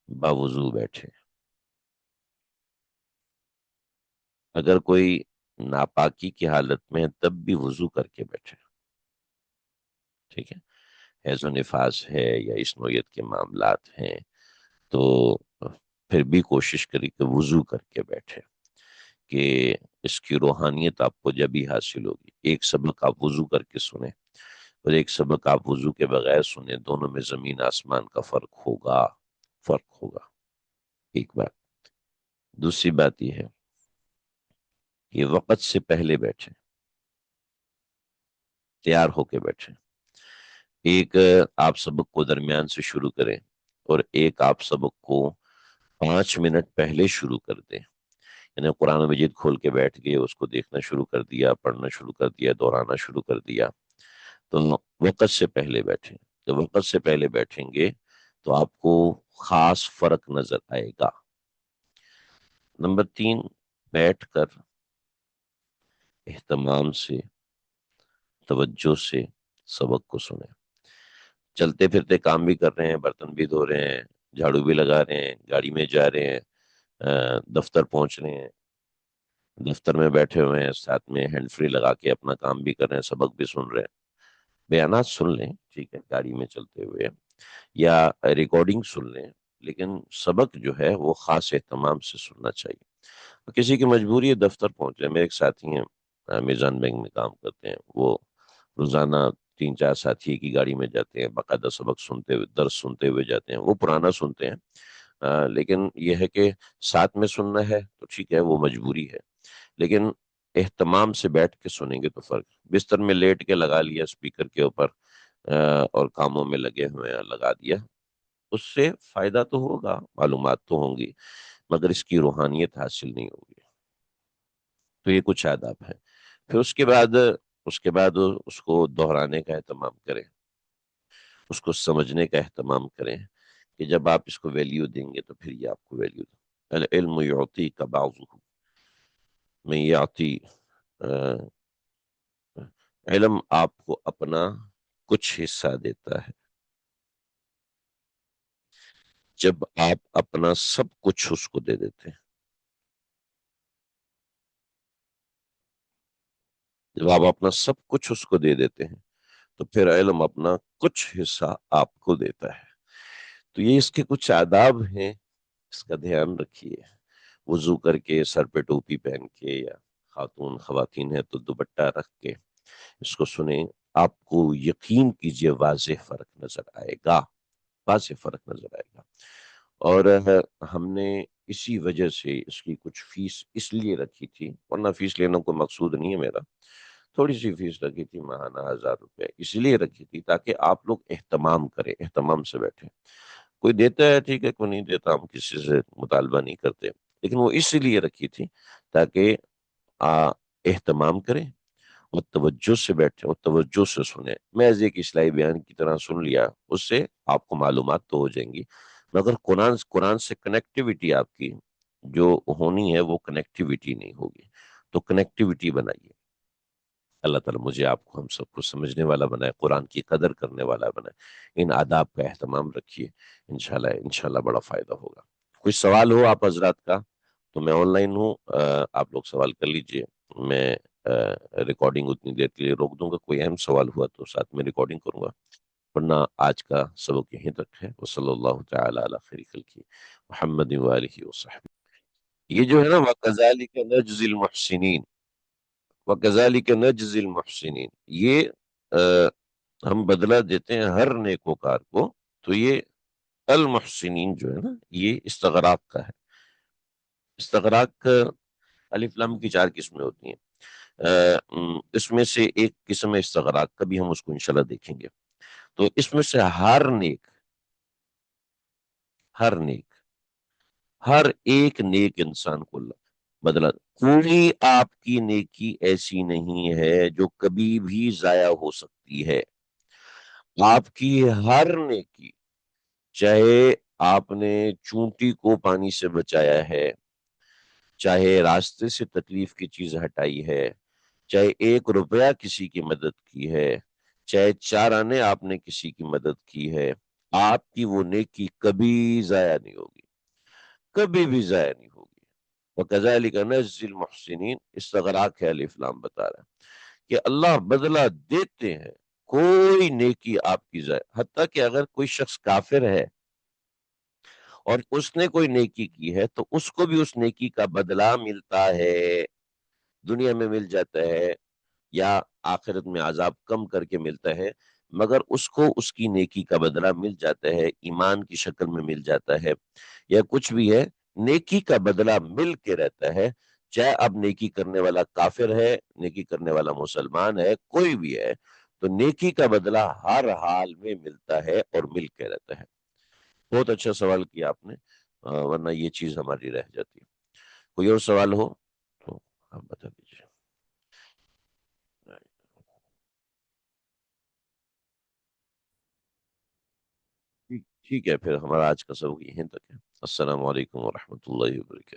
باوضو بیٹھے. اگر کوئی ناپاکی کی حالت میں ہے تب بھی وضو کر کے بیٹھے. ٹھیک ہے. حیض و نفاس ہے یا اس نوعیت کے معاملات ہیں تو پھر بھی کوشش کری کہ وضو کر کے بیٹھے، کہ اس کی روحانیت آپ کو جب ہی حاصل ہوگی. ایک سبق آپ وضو کر کے سنیں اور ایک سبق آپ وضو کے بغیر سنیں، دونوں میں زمین آسمان کا فرق ہوگا. ایک بات. دوسری بات یہ ہے کہ وقت سے پہلے بیٹھے، تیار ہو کے بیٹھے. ایک آپ سبق کو درمیان سے شروع کریں اور ایک آپ سبق کو 5 منٹ پہلے شروع کر دیں. یعنی قرآن مجید کھول کے بیٹھ گئے، اس کو دیکھنا شروع کر دیا، پڑھنا شروع کر دیا، دہرانا شروع کر دیا. تو وقت سے پہلے بیٹھیں. جب وقت سے پہلے بیٹھیں گے تو آپ کو خاص فرق نظر آئے گا. نمبر 3، بیٹھ کر اہتمام سے، توجہ سے سبق کو سنیں. چلتے پھرتے کام بھی کر رہے ہیں، برتن بھی دھو رہے ہیں، جھاڑو بھی لگا رہے ہیں، گاڑی میں جا رہے ہیں، دفتر پہنچ رہے ہیں، دفتر میں بیٹھے ہوئے ہیں، ساتھ میں ہینڈ فری لگا کے اپنا کام بھی کر رہے ہیں، سبق بھی سن رہے ہیں. بیانات سن لیں، ٹھیک ہے، گاڑی میں چلتے ہوئے یا ریکارڈنگ سن لیں، لیکن سبق جو ہے وہ خاص اہتمام سے سننا چاہیے. کسی کی مجبوری ہے دفتر پہنچ رہے ہیں. میرے ایک ساتھی ہیں، میزان بینک میں کام کرتے ہیں، وہ روزانہ 3 4 ساتھی کی گاڑی میں جاتے ہیں، باقاعدہ سبق سنتے ہوئے، درس سنتے ہوئے جاتے ہیں. وہ پرانا سنتے ہیں، لیکن یہ ہے کہ ساتھ میں سننا ہے تو ٹھیک ہے، وہ مجبوری ہے. لیکن اہتمام سے بیٹھ کے سنیں گے تو فرق. بستر میں لیٹ کے لگا لیا اسپیکر کے اوپر اور کاموں میں لگے ہوئے ہیں لگا دیا، اس سے فائدہ تو ہوگا، معلومات تو ہوں گی، مگر اس کی روحانیت حاصل نہیں ہوگی. تو یہ کچھ آداب ہیں. پھر اس کے بعد اس کو دہرانے کا اہتمام کریں، اس کو سمجھنے کا اہتمام کریں کہ جب آپ اس کو ویلیو دیں گے تو پھر یہ آپ کو ویلیو دیں. العلم یعطی کا بعضہ میں یعطی. علم آپ کو اپنا کچھ حصہ دیتا ہے. جب آپ اپنا سب کچھ اس کو دے دیتے ہیں، جب آپ اپنا سب کچھ اس کو دے دیتے ہیں تو پھر علم اپنا کچھ حصہ آپ کو دیتا ہے. تو یہ اس کے کچھ آداب ہیں، اس کا دھیان رکھیے. وضو کر کے، سر پہ ٹوپی پہن کے، یا خواتین ہے تو دوپٹہ رکھ کے اس کو سنیں. آپ کو یقین کیجئے واضح فرق نظر آئے گا، واضح فرق نظر آئے گا. اور ہم نے اسی وجہ سے اس کی کچھ فیس اس لیے رکھی تھی، ورنہ فیس لینا کوئی مقصود نہیں ہے میرا. تھوڑی سی فیس رکھی تھی، ماہانہ 1000 روپے، اس لیے رکھی تھی تاکہ آپ لوگ اہتمام کریں، اہتمام سے بیٹھیں. کوئی دیتا ہے ٹھیک ہے، کوئی نہیں دیتا، ہم کسی سے مطالبہ نہیں کرتے، لیکن وہ اس لیے رکھی تھی تاکہ اہتمام کریں اور توجہ سے بیٹھے اور توجہ سے سنیں. محض ایک اصلاحی بیان کی طرح سن لیا، اس سے آپ کو معلومات تو ہو جائیں گی، مگر قرآن سے کنیکٹیوٹی آپ کی جو ہونی ہے وہ کنیکٹیوٹی نہیں ہوگی. تو کنیکٹیوٹی بنائیے. اللہ تعالیٰ مجھے آپ کو، ہم سب کو سمجھنے والا بنائے، قرآن کی قدر کرنے والا بنائے. ان آداب کا اہتمام رکھیے، انشاءاللہ بڑا فائدہ ہوگا. کوئی سوال ہو آپ حضرات کا تو میں آن لائن ہوں، آپ لوگ سوال کر لیجئے. میں ریکارڈنگ اتنی دیر کے لیے روک دوں گا. کوئی اہم سوال ہوا تو ساتھ میں ریکارڈنگ کروں گا، ورنہ آج کا سبق یہیں تک ہے. وصلی اللہ تعالی علی خیر خلقہ محمد وآلہ وصحبہ. یہ جو ہے نا، وَكَذَلِكَ نَجْزِي الْمُحْسِنِينَ، وَكَذَلِكَ نَجْزِي الْمُحْسِنِينَ، یہ ہم بدلہ دیتے ہیں ہر نیکوکار کو. تو یہ المحسنین جو ہے نا، یہ استغراق کا ہے. استغراق الف لام کی 4 قسمیں ہوتی ہیں. اس میں سے ایک قسم ہے استغراق، کبھی ہم اس کو انشاءاللہ دیکھیں گے. تو اس میں سے ہر نیک ہر ایک نیک انسان کو اللہ بدلا. کوئی آپ کی نیکی ایسی نہیں ہے جو کبھی بھی ضائع ہو سکتی ہے. آپ کی ہر نیکی، چاہے آپ نے چونٹی کو پانی سے بچایا ہے، چاہے راستے سے تکلیف کی چیز ہٹائی ہے، چاہے 1 روپیہ کسی کی مدد کی ہے، چاہے 4 آنے آپ نے کسی کی مدد کی ہے، آپ کی وہ نیکی کبھی ضائع نہیں ہوگی، کبھی بھی ضائع نہیں ہوگی۔ وَكَذَلِكَ نَجْزِي الْمُحْسِنِينَ، استغراق ہے الف لام بتا رہا ہے کہ اللہ بدلہ دیتے ہیں، کوئی نیکی آپ کی ضائع، حتیٰ کہ اگر کوئی شخص کافر ہے اور اس نے کوئی نیکی کی ہے تو اس کو بھی اس نیکی کا بدلہ ملتا ہے، دنیا میں مل جاتا ہے یا آخرت میں عذاب کم کر کے ملتا ہے، مگر اس کو اس کی نیکی کا بدلہ مل جاتا ہے، ایمان کی شکل میں مل جاتا ہے یا کچھ بھی ہے، نیکی کا بدلہ مل کے رہتا ہے، چاہے اب نیکی کرنے والا کافر ہے، نیکی کرنے والا مسلمان ہے، کوئی بھی ہے، تو نیکی کا بدلہ ہر حال میں ملتا ہے اور مل کے رہتا ہے۔ بہت اچھا سوال کیا آپ نے، ورنہ یہ چیز ہماری رہ جاتی ہے۔ کوئی اور سوال ہو تو آپ بتا دیجیے۔ ٹھیک ٹھیک ہے، پھر ہمارا آج کا سبق یہیں تک ہے۔ السلام علیکم ورحمۃ اللہ وبرکاتہ۔